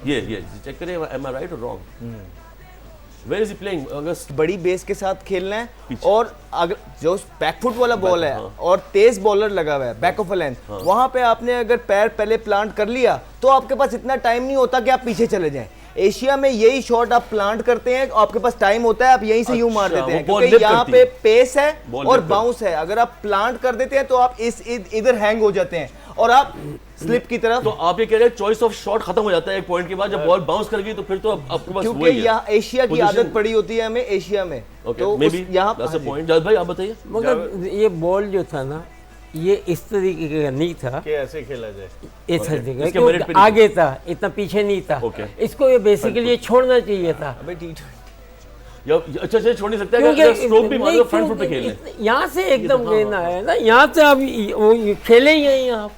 ये चेक करें, एम आई राइट और wrong? Where is he playing? अगर बड़ी बेस के साथ खेलना है और अगर जो बैकफुट वाला बॉल है हाँ। और तेज बॉलर लगा हुआ है बैक ऑफ अ लेंथ, वहां पे आपने अगर पैर पहले प्लांट कर लिया तो आपके पास इतना टाइम नहीं होता कि आप पीछे चले जाएं। एशिया में यही शॉट आप प्लांट करते हैं, आपके पास टाइम होता है, आप यहीं से यूं मार देते हैं क्योंकि यहाँ पे पेस है और बाउंस है। अगर आप प्लांट कर देते हैं तो आप इधर हैंग हो जाते हैं और आप स्लिप की तरफ। तो आप ये कह रहे हैं चॉइस ऑफ शॉट खत्म हो जाता है एक पॉइंट के बाद, जब बॉल बाउंस कर गई तो फिर तो आपके पास क्योंकि यहाँ एशिया की आदत पड़ी होती है हमें, एशिया में तो यहाँ पॉइंट। जावेद भाई आप बताइए। मगर ये बॉल जो था ना, ये इस तरीके का नहीं था कि ऐसे खेला जाए, इस तरीके इसके का, मेरिट पे नहीं आगे था, इतना पीछे नहीं था। इसको ये बेसिकली छोड़ना चाहिए था। अबे अच्छा छोड़ नहीं सकता है, स्ट्रोक भी मारो फ्रंट फुट पे खेलने, यहाँ से एकदम लेना है ना, यहाँ से आप वो खेले ही यहीं आप,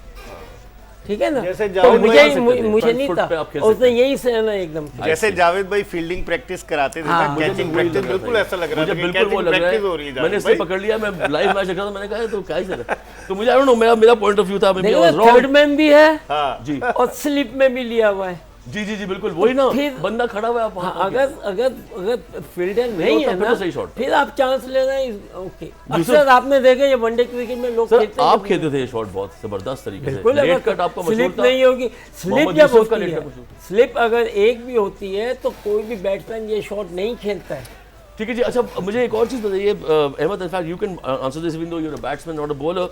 ठीक है ना। जैसे तो जावेद मुझे फ्रंट नहीं फुट था, पे आप खेल उसने यही से ना एकदम। जैसे जावेद भाई फील्डिंग प्रैक्टिस कराते थे ना, कैचिंग प्रैक्टिस, बिल्कुल ऐसा लग रहा था मुझे कि बिल्कुल वो कैचिंग लग रहा प्रैक्टिस हो रही है। है। मैंने जावेद इसे भाई पकड़ लिया, मैं लाइव मैच देख रहा था, मैंने कहा तो क्या ही चल रहा है। तो मुझे आई डोंट नो, मेरा पॉइंट ऑफ व्यू था, मैं भी वाज थर्ड रॉन्ग मैन भी है जी और स्लिप में भी लिया हुआ है। जी बिल्कुल वही ना, फिर- बंदा खड़ा हुआ है आप वहाँ। अगर फील्डर नहीं है फिर ना, तो सही शॉट। फिर आप चांस लेना ओके। अक्सर आपने देखा ये वनडे क्रिकेट में लोग सर खेलते आप हैं, खेलते थे ये शॉट बहुत जबरदस्त तरीके से, बिल्कुल। लेट कट आपका मशहूर स्लिप था। नहीं होगी, स्लिप मोहम्मद जब यूसुफ का होती लेट है, कट मशहूर। स्लिप अगर एक भी होती है तो कोई भी बैट्समैन ये शॉट नहीं खेलता है। ठीक है जी। अच्छा मुझे एक और चीज़ बताइए Ahmed, in fact you can answer this even though you are a batsman not a bowler.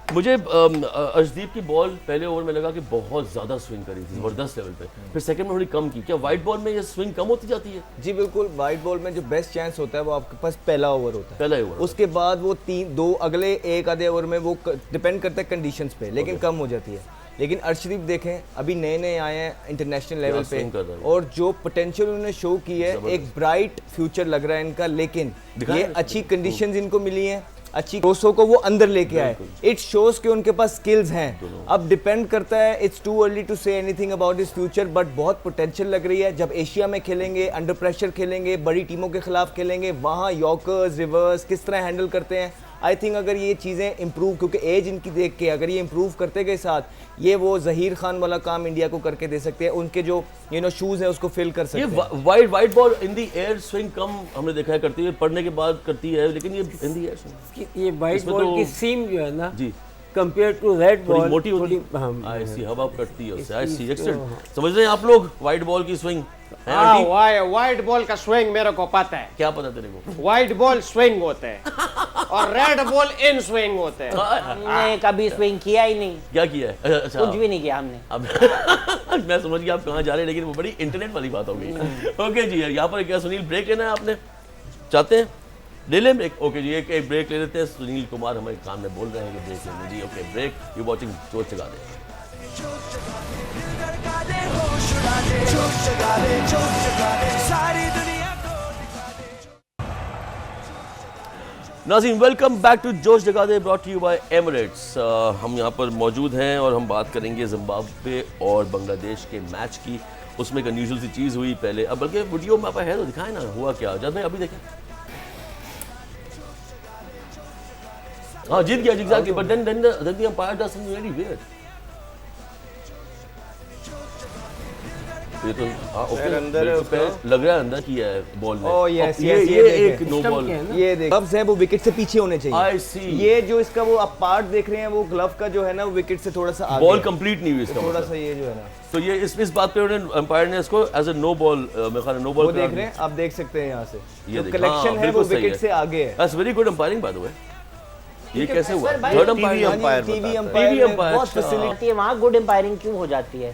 मुझे अर्शदीप की बॉल पहले ओवर में लगा कि बहुत ज़्यादा स्विंग करी थी, ज़बरदस्त लेवल पे, फिर सेकंड में थोड़ी कम की। क्या वाइट बॉल में ये स्विंग कम होती जाती है? जी बिल्कुल, वाइट बॉल में जो बेस्ट चांस होता है वो आपके पास पहला ओवर होता है, पहला ही ओवर। उसके बाद वो दो अगले एक आधे ओवर में वो डिपेंड करता है कंडीशंस पे, लेकिन कम हो जाती है। लेकिन अर्शदीप देखें अभी नए नए आए हैं इंटरनेशनल लेवल swing कर रहे पे हैं। और जो पोटेंशियल उन्होंने शो की है, एक ब्राइट फ्यूचर लग रहा है इनका। लेकिन दिखाएं ये इसको। अच्छी कंडीशंस इनको मिली हैं, अच्छी कोसों को वो अंदर लेके आए, इट शोज कि उनके पास स्किल्स हैं। अब डिपेंड करता है, it's too early to say anything about his future, but बहुत पोटेंशियल लग रही है। जब एशिया में खेलेंगे, अंडर प्रेशर खेलेंगे, बड़ी टीमों के खिलाफ खेलेंगे, वहाँ यॉर्कर्स रिवर्स किस तरह हैंडल करते हैं, आई थिंक अगर ये चीज़ें इंप्रूव, क्योंकि एज इनकी देख के अगर ये इंप्रूव करते गए साथ, ये वो जहीर खान वाला काम इंडिया को करके दे सकते हैं। उनके जो शूज़ हैं उसको फिल कर सकते हैं। ये white ball in the air swing कम हमने देखा है करती है, पढ़ने के बाद करती है, लेकिन ये इन दी एयर स्विंग ये वाइट इसमें बॉल तो- की सीम जो है ना, जी कंपेयर टू रेड थोड़ी बॉल मोटी होती है। आई सी, हवा कटती है उससे। आई सी, एक्सीलेंट। समझ रहे हैं आप लोग वाइट बॉल की स्विंग? हाँ, व्हाइट बॉल का स्विंग मेरे को पता है। क्या पता तेरे को? व्हाइट बॉल स्विंग होते हैं और रेड बॉल इन स्विंग होते हैं। हमने कभी स्विंग किया ही नहीं, क्या किया है? अच्छा, कुछ भी नहीं किया हमने। अब मैं समझ गया आप कहाँ जा रहे हैं, लेकिन वो बड़ी इंटरनेट वाली बात हो गई। ओके जी, यहाँ पर क्या सुनील ब्रेक लेना है आपने? चाहते हैं ले लें ब्रेक? ओके जी, एक ब्रेक ले लेते हैं। सुनील कुमार हमारे कान में बोल रहे हैं कि ब्रेक लेने जी। Okay break, you watching Josh Jaga दे। नाज़रीन, welcome back to Josh Jaga De, brought you by Emirates. हम यहाँ पर मौजूद हैं और हम बात करेंगे जिम्बाब्वे और बांग्लादेश के मैच की। उसमें एक अनयूजुअल सी चीज़ हुई पहले, अब बल्कि वीडियो में आप है तो दिखाएं ना हुआ क्या। जब मैं अभी देखें, हाँ जीत गया exactly, but then the umpire does something very weird. ये तो ओके, अंदर लग रहा है अंदर किया है बॉल में। ओह यस ये यस, एक नो बॉल। ये देख, ग्लव्स है वो विकेट से पीछे होने चाहिए। आई सी। ये जो इसका वो आप पार्ट देख रहे हैं, वो ग्लव का जो है ना, वो विकेट से थोड़ा सा आगे बॉल है। कंप्लीट नहीं हुई इसका थोड़ा मतलब। सा ये जो है ना, तो ये इस बात पे उन्होंने अंपायर ने इसको एज अ नो बॉल, मेरे ख्याल नो बॉल वो देख रहे हैं, आप देख सकते हैं यहाँ से ये जो देख, कलेक्शन हाँ, है वो बिल्कुल सही विकेट है। से आगे है। That's very good umpiring by the way. ये कैसे हुआ? सर, भाई, third TV umpire umpire TV बताता है। अंपायर TV ने अंपायर, बहुत अच्छा। फैसिलिटी होती है वहाँ, गुड एम्पायरिंग क्यों हो जाती है?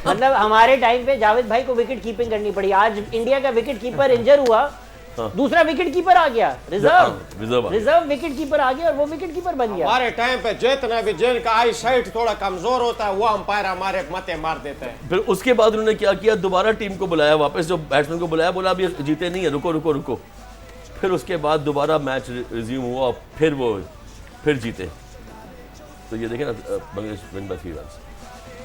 मतलब हमारे टाइम पे जावेद भाई को विकेट कीपिंग करनी पड़ी। आज इंडिया का विकेट कीपर इंजर हुआ, दूसरा विकेट कीपर आ गया, रिजर्व विकेट कीपर आ गया और वो विकेट कीपर बन गया। हमारे टाइम पे जितना भी जिनका आई साइट थोड़ा कमजोर होता है वो अंपायर हमारे मते मार देते हैं। फिर उसके बाद उन्होंने क्या किया, दोबारा टीम को बुलाया वापस, जो बैट्समैन को बुलाया, बोला अभी जीते नहीं है, रुको रुको रुको। फिर उसके बाद दोबारा मैच रिज्यूम हुआ, फिर जीते। तो ये देखें ना, बांग्लादेश विन बाय 3 रन्स।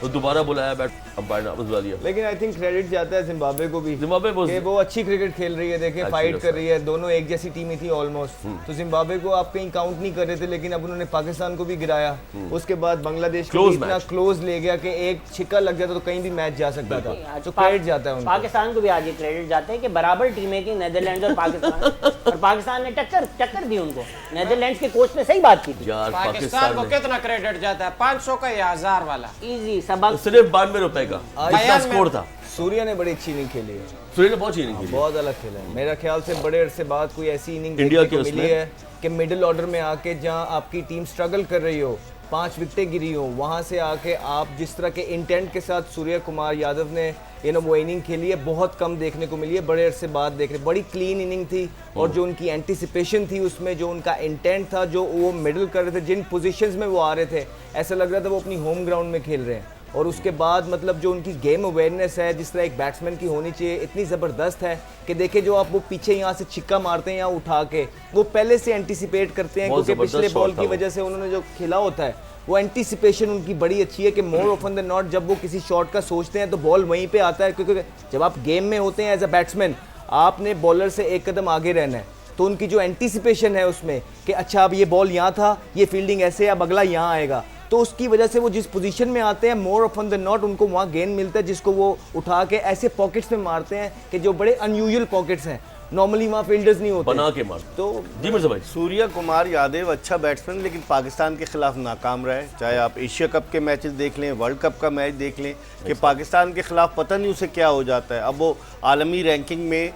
तो दोबारा बुलाया बैट अंपायर ने, वापस बुला लिया। लेकिन आई थिंक क्रेडिट जाता है जिम्बाब्वे को भी, जिम्बाब्वे कि वो अच्छी क्रिकेट खेल रही है। देखें फाइट कर रही है, दोनों एक जैसी टीम ही थी ऑलमोस्ट। तो जिम्बाब्वे को आप कहीं काउंट नहीं कर रहे थे, लेकिन अब उन्होंने पाकिस्तान को भी गिराया। उसके बाद बांग्लादेश को इतना क्लोज ले गया कि एक छिक्का लग जाता तो कहीं भी मैच जा सकता था। तो क्रेडिट जाता है उनको। पाकिस्तान को भी आज ये क्रेडिट जाते हैं कि बराबर टीमें थी, नीदरलैंड्स और पाकिस्तान, और पाकिस्तान ने टक्कर दी उनको। नीदरलैंड्स के कोच ने सही बात की थी। यार पाकिस्तान को कितना क्रेडिट जाता है? 500 का या 1000 वाला? इजी सबक। सिर्फ 92 रुपए का इसका स्कोर था। सूर्या ने बड़ी अच्छी इनिंग खेली है, सूर्य ने बहुत अच्छी इनिंग खेली। बहुत अलग खेला है। मेरा ख्याल से बड़े अरसे बाद कोई ऐसी इनिंग इंडिया देखने के को मिली है कि मिडिल ऑर्डर में आके जहां आपकी टीम स्ट्रगल कर रही हो, 5 विकेटें गिरी हो, वहां से आके आप जिस तरह के इंटेंट के साथ सूर्य कुमार यादव ने वो इनिंग खेली है, बहुत कम देखने को मिली है। बड़े अरसे बाद देख रहे, बड़ी क्लीन इनिंग थी और जो उनकी एंटिसिपेशन थी उसमें, जो उनका इंटेंट था, जो वो मिडल कर रहे थे, जिन पोजीशंस में वो आ रहे थे, ऐसा लग रहा था वो अपनी होम ग्राउंड में खेल रहे हैं। और उसके बाद मतलब जो उनकी गेम अवेयरनेस है, जिस तरह एक बैट्समैन की होनी चाहिए, इतनी ज़बरदस्त है कि देखिए जो आप वो पीछे यहाँ से छिक्का मारते हैं या उठा के, वो पहले से एंटिसिपेट करते हैं, क्योंकि पिछले बॉल की वजह से उन्होंने जो खेला होता है, वो एंटिसिपेशन उनकी बड़ी अच्छी है कि मोर ऑफन देन नॉट जब वो किसी शॉट का सोचते हैं तो बॉल वहीं पे आता है। क्योंकि जब आप गेम में होते हैं एज अ बैट्समैन, आपने बॉलर से एक कदम आगे रहना है, तो उनकी जो एंटिसिपेशन है उसमें कि अच्छा अब ये बॉल यहाँ था, ये फील्डिंग ऐसे, अब अगला यहाँ आएगा, तो उसकी वजह से वो जिस पोजीशन में आते हैं, मोर ऑफन देन नॉट उनको वहाँ गेंद मिलता है, जिसको वो उठा के ऐसे पॉकेट्स में मारते हैं कि जो बड़े अनयूजुअल पॉकेट्स हैं, नॉर्मली वहाँ फील्डर्स नहीं होते बना के मार। तो जी मिर्जा भाई, सूर्या कुमार यादव अच्छा बैट्समैन, लेकिन पाकिस्तान के खिलाफ नाकाम रहा है। चाहे आप एशिया कप के मैचेस देख लें, वर्ल्ड कप का मैच देख लें, कि पाकिस्तान के खिलाफ पता नहीं उसे क्या हो जाता है। अब वो आलमी रैंकिंग में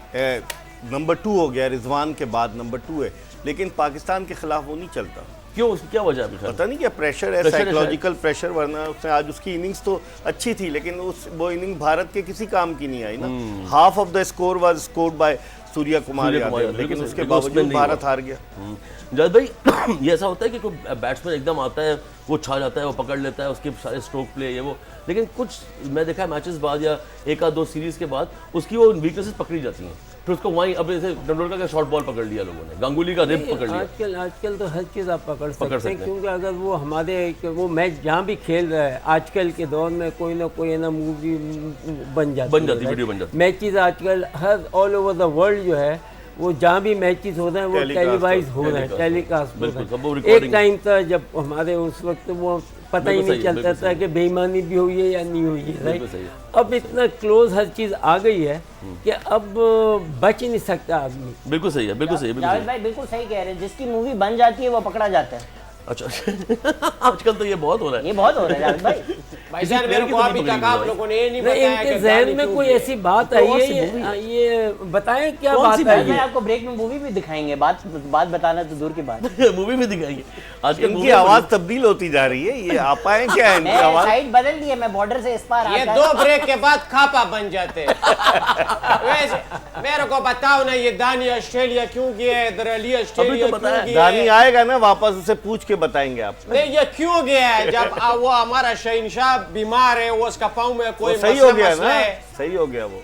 नंबर 2 हो गया, रिजवान के बाद नंबर 2 है, लेकिन पाकिस्तान के खिलाफ वो नहीं चलता। क्यों, उसकी क्या वजह है? पता नहीं क्या प्रेशर है, साइकोलॉजिकल प्रेशर, वरना उसने आज उसकी इनिंग्स तो अच्छी थी, लेकिन वो इनिंग भारत के किसी काम की नहीं आई ना। Half of the score was scored by Surya Kumar Yadav, लेकिन उसके बावजूद भारत हार गया। जावेद भाई, ये ऐसा होता है कि कोई बैट्समैन एकदम आता है, वो छा जाता है, वो पकड़ लेता है, उसके सारे स्ट्रोक प्ले ये वो, लेकिन कुछ मैं देखा है मैचेस बाद या 1-2 सीरीज के बाद उसकी वो वीकनेसेस पकड़ी जाती हैं, फिर उसको वहीं अब जैसे तेंदुलकर का शॉर्ट बॉल पकड़ लिया लोगों ने, गांगुली का रिप पकड़ लिया। आजकल तो हर चीज़ आप पकड़ सकते हैं, क्योंकि अगर वो हमारे वो मैच जहाँ भी खेल रहा है आजकल के दौर में, कोई ना कोई ना मूवी बन जाती वीडियो बन जाती। मैचेस आजकल हर ऑल ओवर द वर्ल्ड जो है, वो जहाँ भी मैचेस हो रहे हैं वो टेलीवाइज हो रहे हैं, टेलीकास्ट हो रहे हैं। एक टाइम था जब हमारे उस वक्त वो पता ही नहीं चलता था कि बेईमानी भी हुई है या नहीं हुई है, राइट। अब इतना क्लोज हर चीज़ आ गई है कि अब बच ही नहीं सकता आदमी। बिल्कुल सही है, बिल्कुल सही है, जावेद भाई बिल्कुल सही कह रहे हैं, जिसकी मूवी बन जाती है वो पकड़ा जाता है। अच्छा आजकल तो ये बहुत हो रहा है। ये बहुत हो रहा है जावेद भाई। भाई जान मेरे को अभी तक आप लोगों ने ये नहीं नहीं, बताया इनके कि जहन दानी में क्यों कोई गिरी। ऐसी बात आई है, ये बताएं क्या कौन सी बात बात आई मैं है? आपको ब्रेक में मूवी भी दिखाएंगे, बात बताना तो दूर की बात। मूवी में दिखाएंगे आजकल इनकी movie आवाज तब्दील होती जा रही है, ये आपाएं क्या है इनकी मैं आवाज? साइड बदल दी है, मैं बॉर्डर से इस पार ये आता 2 ब्रेक के बाद खापा बन जाते हैं। वैसे मेरे को बताओ ना, ये दानी ऑस्ट्रेलिया क्यों गया है, इधर अली ऑस्ट्रेलिया तो बताया। क्यों गया दानी है? आएगा ना वापस, उसे पूछ के बताएंगे आपको। नहीं ये क्यों गया है? जब वो हमारा शहनशाह बीमार है, वो उसका पाँव में कोई वो सही हो गया मसला ना, है। सही हो गया वो।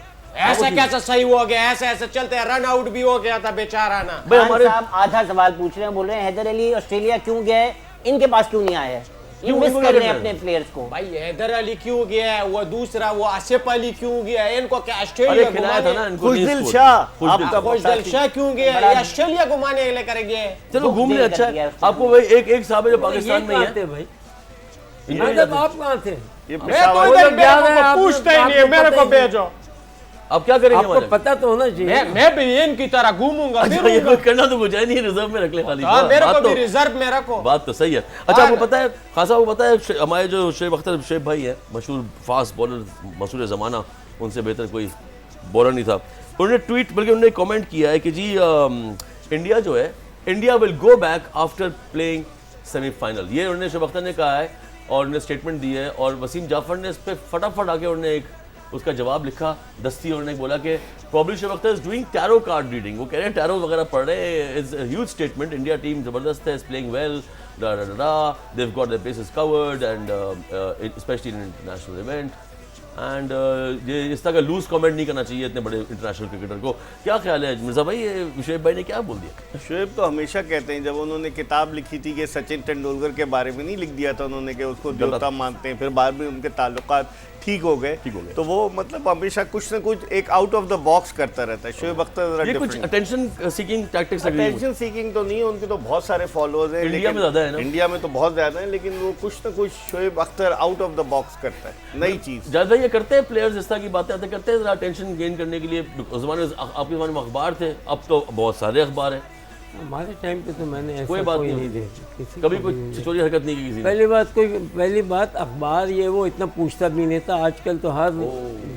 ऐसे कैसे सही हो गया? ऐसे ऐसे चलते रन आउट भी हो गया था बेचारा ना। भाई खान हमारे साहब आधा सवाल पूछ रहे हैं, बोल रहे हैं हैदर अली ऑस्ट्रेलिया क्यों गए, इनके पास क्यों नहीं आया है, ये क्यों मिस इनको कर क्या रहे हैं करना अपने है? प्लेयर्स को। भाई हैदर अली क्यों गया है? वो दूसरा वो आसिफ अली क्यों गया है? इनको क्या अरे ऑस्ट्रेलिया खिलाया था ना घुमाने? इनको खुशदिल नहीं शाह, स्कोर। आपका खुशदिल शाह क्यों गया है? बड़ा- ये ऑस्ट्रेलिया घुमाने लेकर गए। चलो दुख घूमने दिल अच्छा कर दिया है उसने। आपको। भाई एक साहब है जो ये पाकिस्तान में ही कहाँ है। थे भाई? ये मतलब आप कहाँ थे? ये मैं पेशावर- तो इधर लोग जा रहे हैं, मेरे को आप पूछता ही लोग- नहीं है, आपको मेरे पता को ही नहीं। भेजो। अब क्या करेंगे आपको हमारे? पता तो होना चाहिए। मैं भी इनकी तरह घूमूंगा अच्छा, ये फिरूंगा। कुछ करना तो कुछ है नहीं, रिजर्व में रख ले खाली। हाँ मेरे बात को भी तो- रिजर्व में रखो। बात तो सही है। अच्छा आपको पता है खासा, आपको पता है हमारे जो शेब अख्तर शेब भाई हैं, मशहूर फास्ट बॉलर, मशहूर ज़माना, उनसे बेहतर कोई बॉलर नहीं था। उन्होंने ट्वीट बल्कि उन्होंने कमेंट किया है कि जी इंडिया जो है, India will go back after playing semifinal. ये उन्होंने शेब अख्तर ने कहा है और उन्होंने स्टेटमेंट दी है। और वसीम जाफर ने इस पर फटाफट आके उन्होंने एक उसका जवाब लिखा दस्ती। उन्होंने बोला कि probably Shoaib Akhtar is doing tarot card reading. वो कह रहे हैं टैरो वगैरह पढ़ रहे हैं। Is huge statement, India team जबरदस्त है, is playing well, they've got their bases covered and especially in international event and ये इस तरह का लूज कमेंट नहीं करना चाहिए इतने बड़े इंटरनेशनल क्रिकेटर को। क्या ख्याल है मिर्जा भाई, ये शुएब भाई ने क्या बोल दिया? शुएब तो हमेशा कहते हैं, जब उन्होंने किताब लिखी थी कि सचिन तेंदुलकर के बारे में नहीं लिख दिया था उन्होंने कि उसको देवता मानते हैं, फिर बाद में उनके ताल्लुकात ठीक हो गए, तो वो मतलब हमेशा कुछ ना कुछ एक आउट ऑफ द बॉक्स करता रहता है। शुएब अख्तर जरा ये कुछ different है। अटेंशन सीकिंग टैक्टिक्स लग रही है मुझे। अटेंशन सीकिंग तो नहीं है, उनके तो बहुत सारे फॉलोअर्स हैं, इंडिया लेकिन में ज़्यादा है ना? इंडिया में तो बहुत ज्यादा है, लेकिन वो कुछ ना कुछ Shoaib Akhtar out of the box करता है, नई चीज। जायद भाई ये करते हैं प्लेयर्स इस तरह की बातें आते करते हैं जरा टेंशन गेन करने के लिए। उस ज़माने में आपके ज़माने में अखबार थे, अब तो बहुत सारे अखबार हैं। हमारे टाइम पे तो मैंने ऐसा कोई बात कोई नहीं नहीं देखा, किसी कभी को भी कोई नहीं छिछोरी हरकत नहीं की किसी ने। पहली बात अखबार ये वो इतना पूछता भी नहीं था। आजकल तो हर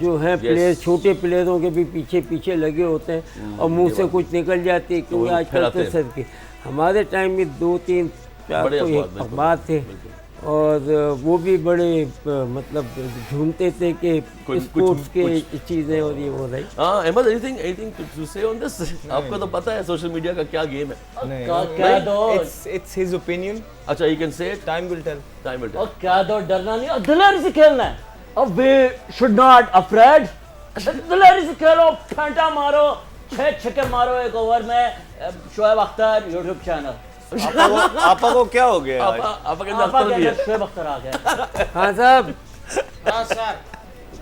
जो है प्लेयर, छोटे प्लेयरों के भी पीछे पीछे लगे होते हैं और मुंह से कुछ निकल जाती है, क्योंकि वो आजकल फैलाते तो हैं। सर के हमारे टाइम में 2 3 4 बड़े कोई अखबार, अखबार थे और वो भी बड़े मतलब ढूंढते थे कि कुछ- स्पोर्ट्स के चीज़ें और ये वो रही। हाँ अहमद, एनीथिंग टू से ऑन दिस? आपको तो पता है सोशल मीडिया का क्या गेम है। नहीं, क्या दो it's his opinion. अच्छा you can say it, Time will tell. Time will और क्या दो डरना नहीं और दिलेरी से खेलना है। और वी शुड नॉट अफ्रेड, दिलेरी से खेलो, फेंटा मारो, 6 छक्के मारो एक ओवर में। शोएब अख्तर यूट्यूब चैनल, आपा को क्या हो गया आज? आपका कहना आपा अख्तर भी के है। अंदर शोएब अख्तर आ गया। हाँ साहब हाँ सर,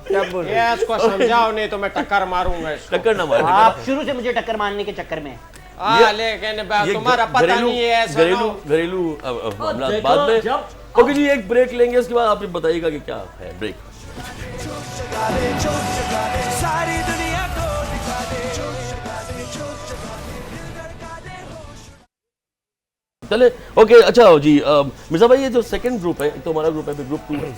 क्या बोल रहे ये इसको समझाओ नहीं तो मैं टक्कर मारूंगा इसको। टक्कर ना मारे। आप शुरू से मुझे टक्कर मारने के चक्कर में। हाँ लेकिन ये तुम्हारा पता नहीं है ऐसा ना हो। घरेलू मामला देखो, बाद में। जब- ओके जी एक ब्रेक लेंगे, उसके बाद आप ये बताइएगा कि क्या है ब्रेक। चले ओके। अच्छा जी मिर्जा भाई, ये जो सेकंड ग्रुप है, एक तो हमारा ग्रुप है, फिर ग्रुप 2 है,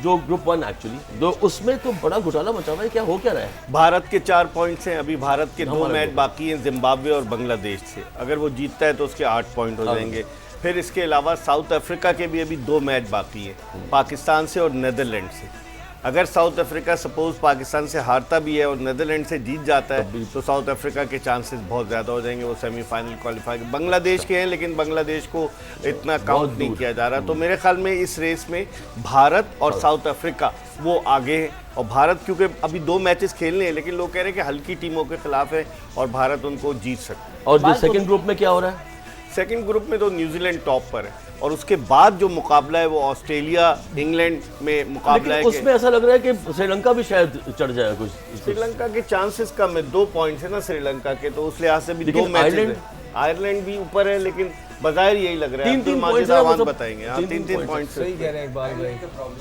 जो ग्रुप 1 एक्चुअली, जो उसमें तो बड़ा घोटाला मचा हुआ है। क्या हो क्या रहा है? भारत के 4 पॉइंट्स हैं अभी, भारत के 2 हमारा मैच ग्रुप। बाकी हैं जिम्बाब्वे और बांग्लादेश से। अगर वो जीतता है तो उसके 8 पॉइंट हो जाएंगे। फिर इसके अलावा साउथ अफ्रीका के भी अभी 2 मैच बाकी हैं, पाकिस्तान से और नीदरलैंड से। अगर साउथ अफ्रीका सपोज पाकिस्तान से हारता भी है और नीदरलैंड से जीत जाता है तो साउथ अफ्रीका के चांसेस बहुत ज़्यादा हो जाएंगे, वो सेमीफाइनल क्वालिफाई। बांग्लादेश के हैं लेकिन बांग्लादेश को इतना काउंट नहीं किया जा रहा। तो मेरे ख्याल में इस रेस में भारत और साउथ अफ्रीका वो आगे है। और भारत क्योंकि अभी 2 मैचेस खेलने हैं, लेकिन लोग कह रहे हैं कि हल्की टीमों के खिलाफ है और भारत उनको जीत सकता है। और जो सेकंड ग्रुप में क्या हो रहा है? सेकंड ग्रुप में तो न्यूजीलैंड टॉप पर है और उसके बाद जो मुकाबला है वो ऑस्ट्रेलिया इंग्लैंड में मुकाबला है। लेकिन उसमें ऐसा लग रहा है कि श्रीलंका भी शायद चढ़ जाए कुछ। श्रीलंका के चांसेस कम है, 2 पॉइंट्स है ना श्रीलंका के, तो उस लिहाज से भी लेकिन 2 मैचेस आयरलैंड- है। आयरलैंड भी ऊपर है, लेकिन बाज़ाहिर यही लग रहा है। 3-3 अब्दुल points माजिद है, अवान मतलब बताएंगे। हाँ 3-3 3-3 पॉइंट्स सही कह रहे हैं इकबाल भाई.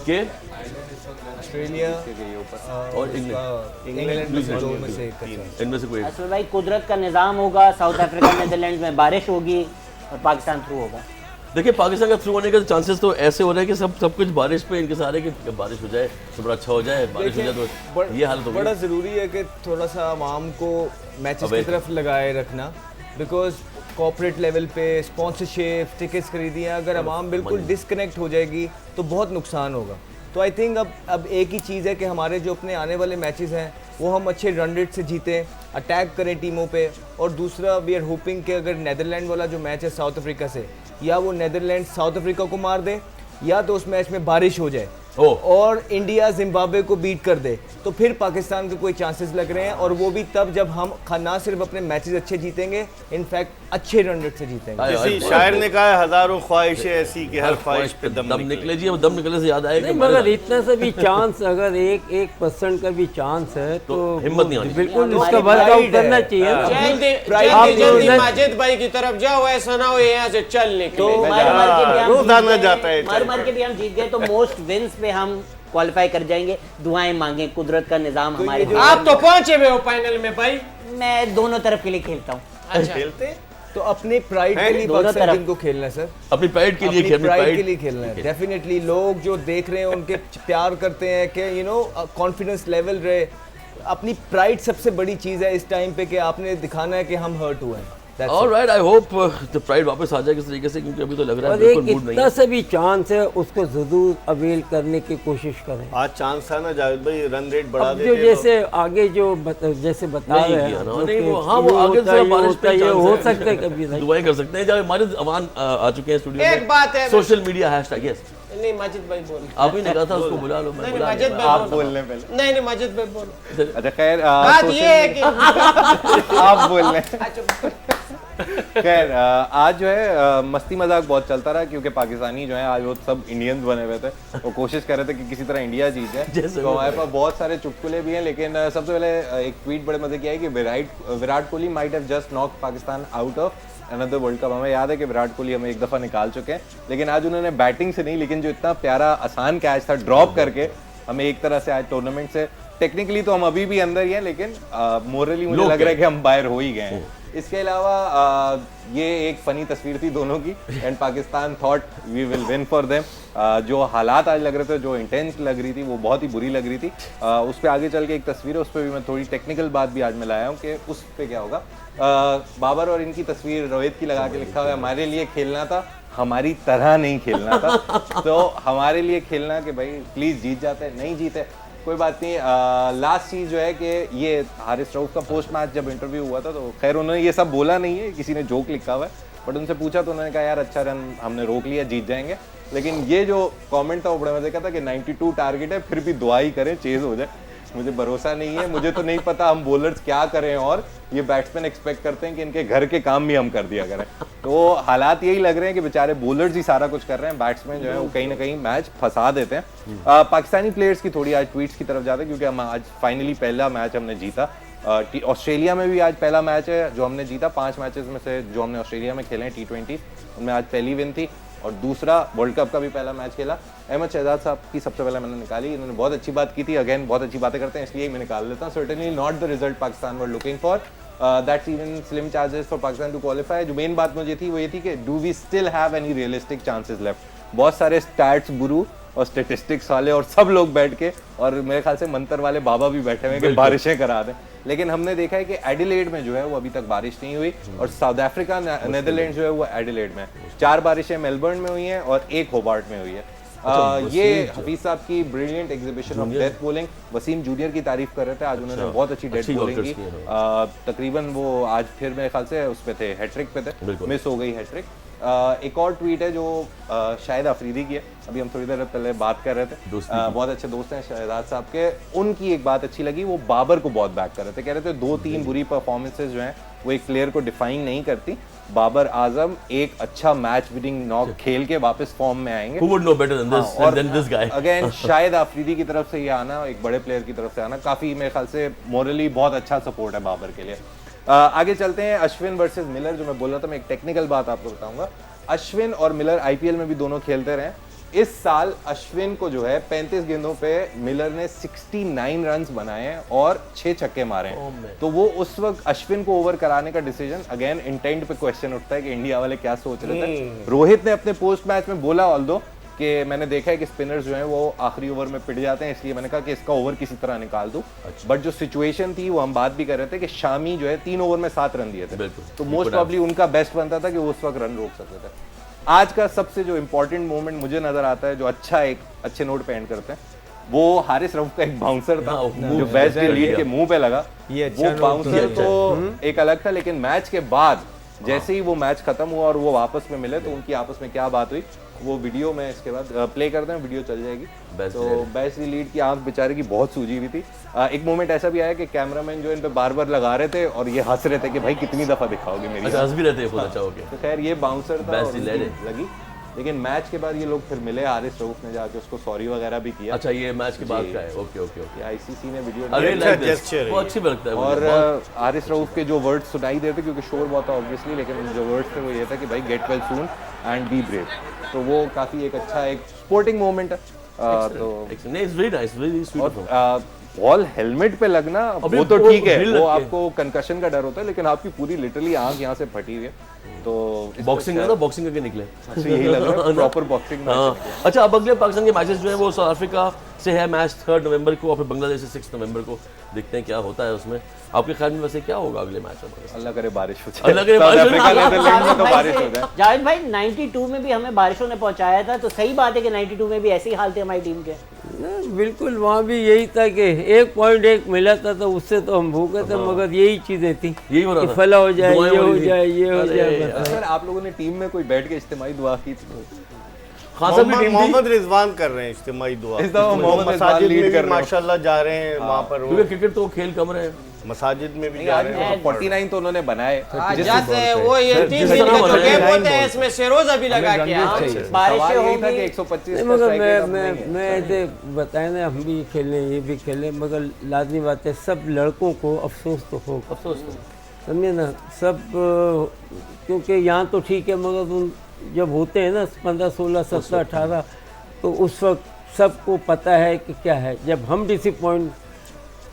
के ऑस्ट्रेलिया और इंग्लैंड में से 2 में से एक का chance. इनमें से कोई एक। असल भाई कुदरत का निज़ाम होगा, साउथ अफ्रीका नीदरलैंड में बारिश होगी और पाकिस्तान थ्रू होगा। देखिए पाकिस्तान का थ्रू होने के चांसेस तो ऐसे हो रहे हैं कि सब कुछ बारिश पे इनके सारे कि बारिश हो जाए तो बड़ा अच्छा हो जाए, बारिश हो जाए तो ये हालत हो बड़ा गई। ज़रूरी है कि थोड़ा सा आवाम को मैचेस की तरफ लगाए रखना, बिकॉज कॉर्पोरेट लेवल पे स्पॉन्सरशिप टिकट्स खरीदी हैं, अगर आवाम बिल्कुल डिस्कनेक्ट हो जाएगी तो बहुत नुकसान होगा। तो आई थिंक अब एक ही चीज़ है कि हमारे जो अपने आने वाले मैचेस हैं वो हम अच्छे रन रेट से जीतें, अटैक करें टीमों पे, और दूसरा वी आर होपिंग कि अगर नेदरलैंड वाला जो मैच है साउथ अफ्रीका से, या वो नेदरलैंड साउथ अफ्रीका को मार दे या तो उस मैच में बारिश हो जाए और इंडिया जिम्बाब्वे को बीट कर दे, तो फिर पाकिस्तान के कोई चांसेस लग रहे हैं, और वो भी तब जब हम ना सिर्फ अपने मैचेस अच्छे जीतेंगे, इनफैक्ट अच्छे रन रेट से जीतेंगे। किसी शायर ने कहा है, हज़ारों ख्वाहिशें ऐसी कि हर ख्वाहिश पे दम निकले जी। अब दम निकलने से याद आया कि मगर इतना सा भी चांस, अगर 1% का भी चांस है तो हिम्मत नहीं आनी। बिल्कुल उसका वर्कआउट करना चाहिए ना। जल्दी माजिद भाई की तरफ जाओ, ऐसा ना हो यहाँ से चल निकले। तो मार मार के भी हम रोजाना जीत जाता गए, है मार मार के भी हम जीत गए तो मोस्ट विंस पे हम क्वालिफाई कर जाएंगे। दुआएं मांगे, कुदरत का निजाम हमारे आप तो पहुंचे हुए हो फाइनल में भाई। मैं दोनों तरफ के लिए खेलता हूँ। अच्छा खेलते तो अपने प्राइड के लिए दोनों पाकिस्तान तरफ। टीम को खेलना है सर, अपनी प्राइड के लिए अपनी प्राइड के प्राइड लिए खेलना है। डेफिनेटली लोग जो देख रहे हैं उनके प्यार करते हैं कि कॉन्फिडेंस लेवल रहे। अपनी प्राइड सबसे बड़ी चीज़ है इस टाइम पे कि आपने दिखाना है कि हम हर्ट हुए हैं। That's it. Alright, I hope the pride वापस आ जाए किस तरीके से, क्योंकि अभी तो लग रहा है और एक बिल्कुल मूड नहीं इतना है। सा भी चांस है उसको जरूर अवेल करने की कोशिश करें। आज चांस था ना जावेद भाई, रन रेट बढ़ा अब देते जो तो- जैसे आगे जो जैसे बता नहीं रहे किया हैं ना, जो नहीं कि वो, हाँ वो ये आगे होता से है, ये बारिश होता पे है, ये chance हो है। सकता है कभी नहीं। दुआएं कर सकते हैं। जब हमारे अवान आ चुके हैं स्टूडियो में, एक बात है, सोशल मीडिया हैशटैग, यस नहीं माजिद भाई बोल। आप ही ने कहा था उसको बुला लो, मैं नहीं बुला माजिद लिया। भाई आप बोल। बोलने पहले। नहीं माजिद भाई बोल। अच्छा खैर बात ये है कि आप बोलने खैर आज जो है मस्ती मजाक बहुत चलता रहा, क्योंकि पाकिस्तानी जो है आज वो सब इंडियंस बने हुए थे, वो कोशिश कर रहे थे कि किसी तरह इंडिया जीत जाए। जैसे तो हमारे पास बहुत सारे चुटकुले भी हैं, लेकिन सबसे पहले एक ट्वीट बड़े मजे की है कि Virat Kohli might have just knocked Pakistan out of another world cup. हमें याद है कि विराट कोहली हमें एक दफ़ा निकाल चुके हैं, लेकिन आज उन्होंने बैटिंग से नहीं, लेकिन जो इतना प्यारा आसान कैच था ड्रॉप करके हमें एक तरह से आज टूर्नामेंट से, टेक्निकली तो हम अभी भी अंदर ही हैं, लेकिन मोरली मुझे लग रहा है कि हम बाहर हो ही गए हैं। इसके अलावा ये एक फनी तस्वीर थी दोनों की, and Pakistan thought we will win for them. जो हालात आज लग रहे थे, जो इंटेंस लग रही थी, वो बहुत ही बुरी लग रही थी। उस पर आगे चल के एक तस्वीर है, उस पर भी मैं थोड़ी टेक्निकल बात भी आज मैं लाया हूँ कि उस पर क्या होगा। बाबर और इनकी तस्वीर रोहित की लगा के लिखा हुआ है, हमारे लिए खेलना था, हमारी तरह नहीं खेलना था। तो हमारे लिए खेलना कि भाई प्लीज़ जीत जाते, नहीं जीते कोई बात नहीं। लास्ट चीज़ जो है कि ये हारिस रऊफ का पोस्ट मैच जब इंटरव्यू हुआ था, तो खैर उन्होंने ये सब बोला नहीं है, किसी ने जोक लिखा हुआ है, बट उनसे पूछा तो उन्होंने कहा यार अच्छा रन हमने रोक लिया, जीत जाएंगे। लेकिन ये जो कमेंट था वो बड़े मजे का था कि 92 टारगेट है, फिर भी दुआ ही करें चेज हो जाए। मुझे भरोसा नहीं है, मुझे तो नहीं पता हम बॉलर्स क्या करें, और ये बैट्समैन एक्सपेक्ट करते हैं कि इनके घर के काम भी हम कर दिया करें। तो हालात यही लग रहे हैं कि बेचारे बॉलर्स ही सारा कुछ कर रहे हैं, बैट्समैन जो है वो कहीं ना कहीं मैच फंसा देते हैं। पाकिस्तानी प्लेयर्स की थोड़ी आज ट्वीट्स की तरफ जाते हैं, क्योंकि हम आज फाइनली पहला मैच हमने जीता। ऑस्ट्रेलिया में भी आज पहला मैच है जो हमने जीता। 5 मैचेस में से जो हमने ऑस्ट्रेलिया में खेले हैं T20, उनमें आज पहली विन थी, और दूसरा वर्ल्ड कप का भी पहला मैच खेला। अहमद शहजाद साहब की सबसे पहले मैंने निकाली, इन्होंने बहुत अच्छी बात की थी, अगेन बहुत अच्छी बातें करते हैं इसलिए मैं निकाल लेता हूँ। Certainly not the result Pakistan were looking for, that's even slim chances for Pakistan to qualify. जो मेन बात मुझे थी वो ये थी कि do we still have any realistic chances left. बहुत सारे स्टैट्स गुरु और स्टेटिस्टिक्स वाले और सब लोग बैठ के, और मेरे ख्याल से मंत्र वाले बाबा भी बैठे हुए हैं कि बारिशें करा दें, लेकिन हमने देखा है कि एडिलेड में जो है वो अभी तक बारिश नहीं हुई, और साउथ अफ्रीका नेदरलैंड जो है वो एडिलेड में 4 बारिशें मेलबर्न में हुई हैं और 1 होबार्ट में हुई है। ये हफीज साहब की brilliant exhibition of death bowling, Wasim junior की तारीफ कर रहे थे आज, उन्होंने बहुत अच्छी डेथ बॉलिंग की। तकरीबन वो आज फिर मेरे ख्याल से उस पे थे, हैट्रिक पे थे, मिस हो गई हैट्रिक। एक और ट्वीट है जो शाहिद अफरीदी की है, अभी हम थोड़ी देर पहले बात कर रहे थे, बहुत अच्छे दोस्त हैं शहजाद साहब के। उनकी एक बात अच्छी लगी, वो बाबर को बहुत बैक कर रहे थे, कह रहे थे 2-3 बुरी परफॉर्मेंसेज जो हैं वो एक प्लेयर को डिफाइन नहीं करती। बाबर आजम एक अच्छा मैच विनिंग नॉक खेल के वापस फॉर्म में आएंगे। Who would know better than this guy? Again Shahid Afridi की तरफ से ये आना, एक बड़े प्लेयर की तरफ से आना, काफी मेरे ख्याल से मोरली बहुत अच्छा सपोर्ट है बाबर के लिए। आगे चलते हैं, अश्विन वर्सेस मिलर, जो मैं बोल रहा था, मैं एक टेक्निकल बात आपको बताऊंगा। अश्विन और मिलर आईपीएल में भी दोनों खेलते रहे, इस साल अश्विन को जो है 35 गेंदों पे मिलर ने 69 रन्स बनाए हैं और 6 छक्के मारे हैं। तो वो उस वक्त अश्विन को ओवर कराने का डिसीजन, अगेन इंटेंट पे क्वेश्चन उठता है कि इंडिया वाले क्या सोच रहे थे। रोहित ने अपने पोस्ट मैच में बोला ऑल्दो कि मैंने देखा है कि स्पिनर्स जो हैं वो आखिरी ओवर में पिट जाते हैं, इसलिए मैंने कहा कि इसका ओवर किसी तरह निकाल दूं। बट जो सिचुएशन थी वो हम बात भी कर रहे थे कि शामी जो है 3 ओवर में 7 रन दिए थे, तो मोस्ट प्रॉब्ली उनका बेस्ट बनता था कि वो उस वक्त रन रोक सकते थे। आज का सबसे जो इम्पोर्टेंट मोमेंट मुझे नजर आता है, जो अच्छा एक अच्छे नोट पे एंड करते हैं, वो हारिस रऊफ का एक बाउंसर था जो बेस्ट के लीड के मुंह पे लगा। वो बाउंसर तो एक अलग था, लेकिन मैच के बाद जैसे ही वो मैच खत्म हुआ और वो वापस में मिले तो उनकी आपस में क्या बात हुई वो वीडियो में इसके बाद प्ले करते हैं, वीडियो चल जाएगी। तो बेस्ट लीड की आंख बेचारे की बहुत सूजी हुई थी। एक मोमेंट ऐसा भी आया कि कैमरामैन जो इन पे बार बार लगा रहे थे और ये हंस रहे थे कि भाई कितनी दफा दिखाओगे मेरी। अच्छा, हंस भी रहते हैं, अच्छा ओके। तो खैर ये बाउंसर था बेस्ट लगी, लेकिन मैच के बाद ये लोग फिर मिले, हारिस रऊफ ने जाके उसको सॉरी वगैरह भी किया। अच्छा, ये मैच के बाद का है, ओके ओके ओके। आईसीसी ने वीडियो अरे अच्छा gesture है वो अच्छी लगता है और हारिस रऊफ के जो वर्ड्स सुनाई देते, क्योंकि शोर बहुत था ऑब्वियसली, लेकिन जो वर्ड्स थे वो ये था कि भाई get well soon and be brave. तो वो काफी एक अच्छा एक स्पोर्टिंग मोमेंट है। तो नहीं, it's very nice, very sweet. Ball helmet पे लगना वो तो ठीक है, वो आपको कंकशन का डर होता है, लेकिन आपकी पूरी लिटरली आंख यहाँ से फटी हुई है। तो बॉक्सिंग है ना, बॉक्सिंग करके निकले। अच्छा, यही लग रहा है प्रॉपर बॉक्सिंग मैच। अच्छा, अब अगले पाकिस्तान के मैचेस जो है वो साउथ अफ्रीका से है मैच 3 नवंबर को और फिर बांग्लादेश से 6 नवंबर को। देखते हैं क्या होता है उसमें। आपके ख्याल में वैसे क्या होगा अगले मैच में? अल्लाह करे बारिश हो जाए, अल्लाह करे बारिश हो जाए। अफ्रीका नीदरलैंड में तो बारिश हो जाए। जावेद भाई 92 में भी हमें बारिशों ने पहुंचाया था, तो सही बात है कि 92 में भी ऐसी हाल थी हमारी टीम के। बिल्कुल, वहाँ भी यही था कि 1 पॉइंट 1 मिला था तो उससे तो हम भूखे थे, मगर यही चीजें थी, यही हो रहा था, फला हो जाए, दुआएं ये हो हो रही थी। जाए, ये हो जाए। सर आप लोगों ने टीम में कोई बैठ के इज्तिमाई दुआ की थी? खान साहब की टीम थी, मोहम्मद रिजवान कर रहे हैं इज्तिमाई दुआ। इस दफा मोहम्मद रिजवान मसाजिद लीड में कर भी रहे हैं। माशाल्लाह जा रहे हैं वहाँ पर, क्योंकि क्रिकेट तो खेल कम रहे हैं। मसाजिद में भी जा रहे हैं। 49 तो उन्होंने बनाए। जैसे वो ये 3 दिन का जो गेम होते हैं इसमें शेरोज अभी लगा के बारिशें सवाल यही था होंगी। कि 125 नहीं, का मगर strike rate अब नहीं है। मैं ऐसे बताए ना, हम भी खेलें, ये भी खेलें, मगर लाजमी बात है सब लड़कों को अफसोस तो हो, अफसोस तो समझे ना सब, क्योंकि यहाँ तो ठीक है, मगर उन जब होते हैं ना 15, 16, 17, 18, तो उस वक्त सबको पता है कि क्या है। जब हम डिसअपॉइंट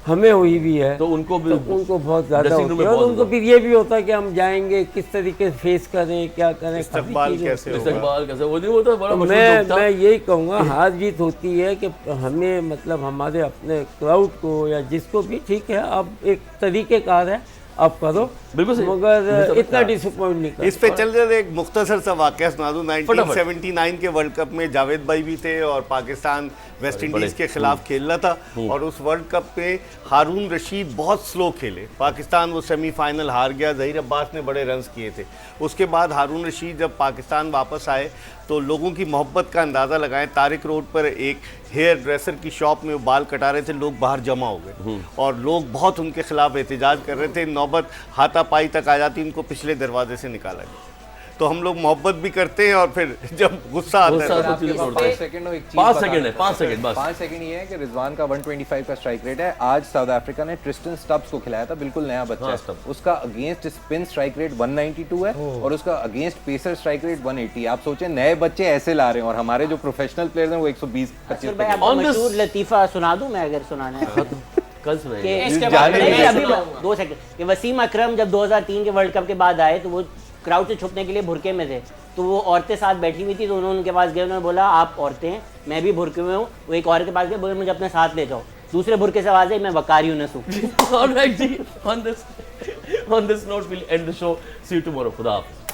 हमें हुई भी है तो उनको भी तो उनको बहुत ज़्यादा dressing room होती में है, और बहुत उनको फिर ये भी होता है कि हम जाएंगे किस तरीके से फेस करें, क्या करें, इस्तकबाल काफ़ी चीज़ें कैसे होगा। इस्तकबाल कैसे वो नहीं होता, बड़ा तो मशहूर जोक था। मैं यही कहूँगा, हार जीत होती है कि हमें मतलब हमारे अपने क्राउड को या जिसको भी, ठीक है आप एक तरीक़ेकार है आप करो, बिल्कुल सही। मगर इतना डिसअपॉइंट नहीं इस पे चल रहे एक मुख्तसर सा वाक़या सुना दूं। 1979 के वर्ल्ड कप में जावेद भाई भी थे और पाकिस्तान वेस्ट इंडीज़ के खिलाफ खेल रहा था, और उस वर्ल्ड कप में हारून रशीद बहुत स्लो खेले, पाकिस्तान वो सेमीफाइनल हार गया। ज़हीर अब्बास ने बड़े रन्स किए थे। उसके बाद हारून रशीद जब पाकिस्तान वापस आए तो लोगों की मोहब्बत का अंदाज़ा लगाएं, तारिक रोड पर एक हेयर ड्रेसर की शॉप में वो बाल कटा रहे थे, लोग बाहर जमा हो गए और लोग बहुत उनके खिलाफ एहतजाज कर रहे थे। नौबत हाथापाई तक आ जाती, उनको पिछले दरवाजे से निकाला गया। तो हम लोग मोहब्बत भी करते हैं और फिर जब गुस्सा आता है गुस्सा तो आपके पास 5 सेकंड हो, एक चीज 5 बताना सेकंड है, है। 5 सेकंड बस। 5 सेकंड ये है कि रिजवान का 125 का स्ट्राइक रेट है। आज साउथ अफ्रीका ने ट्रिस्टन स्टब्स को खिलाया था, बिल्कुल नया बच्चा है। Stubbs। उसका अगेंस्ट स्पिन स्ट्राइक रेट 192 है और उसका अगेंस्ट पेसर स्ट्राइक रेट 180। आप सोचें नए बच्चे ऐसे ला रहे हैं, और हमारे जो प्रोफेशनल प्लेयर्स हैं वो 120-25 भाई आपको On this- मशहूर लतीफ़ा सुना दूं मैं, अगर सुनाना है कल सुनाएंगे। कि इसके बाद नहीं, मैं अभी सुनाऊंगा। 2 सेकंड कि वसीम अकरम जब 2003 के वर्ल्ड कप के बाद आए तो वो क्राउड से छुपने के लिए बुरके में थे, तो वो औरतें साथ बैठी हुई थी, तो उन्होंने उनके पास गए, उन्होंने बोला आप औरतें हैं, मैं भी बुरके में हूँ। वो एक औरत के पास गए, बोले मुझे अपने साथ ले जाओ। दूसरे बुरके से आवाज़ आई, मैं वकारी हूँ नसू। All right, ji, on this note we'll end the show. See you tomorrow. खुदा हाफ़िज़।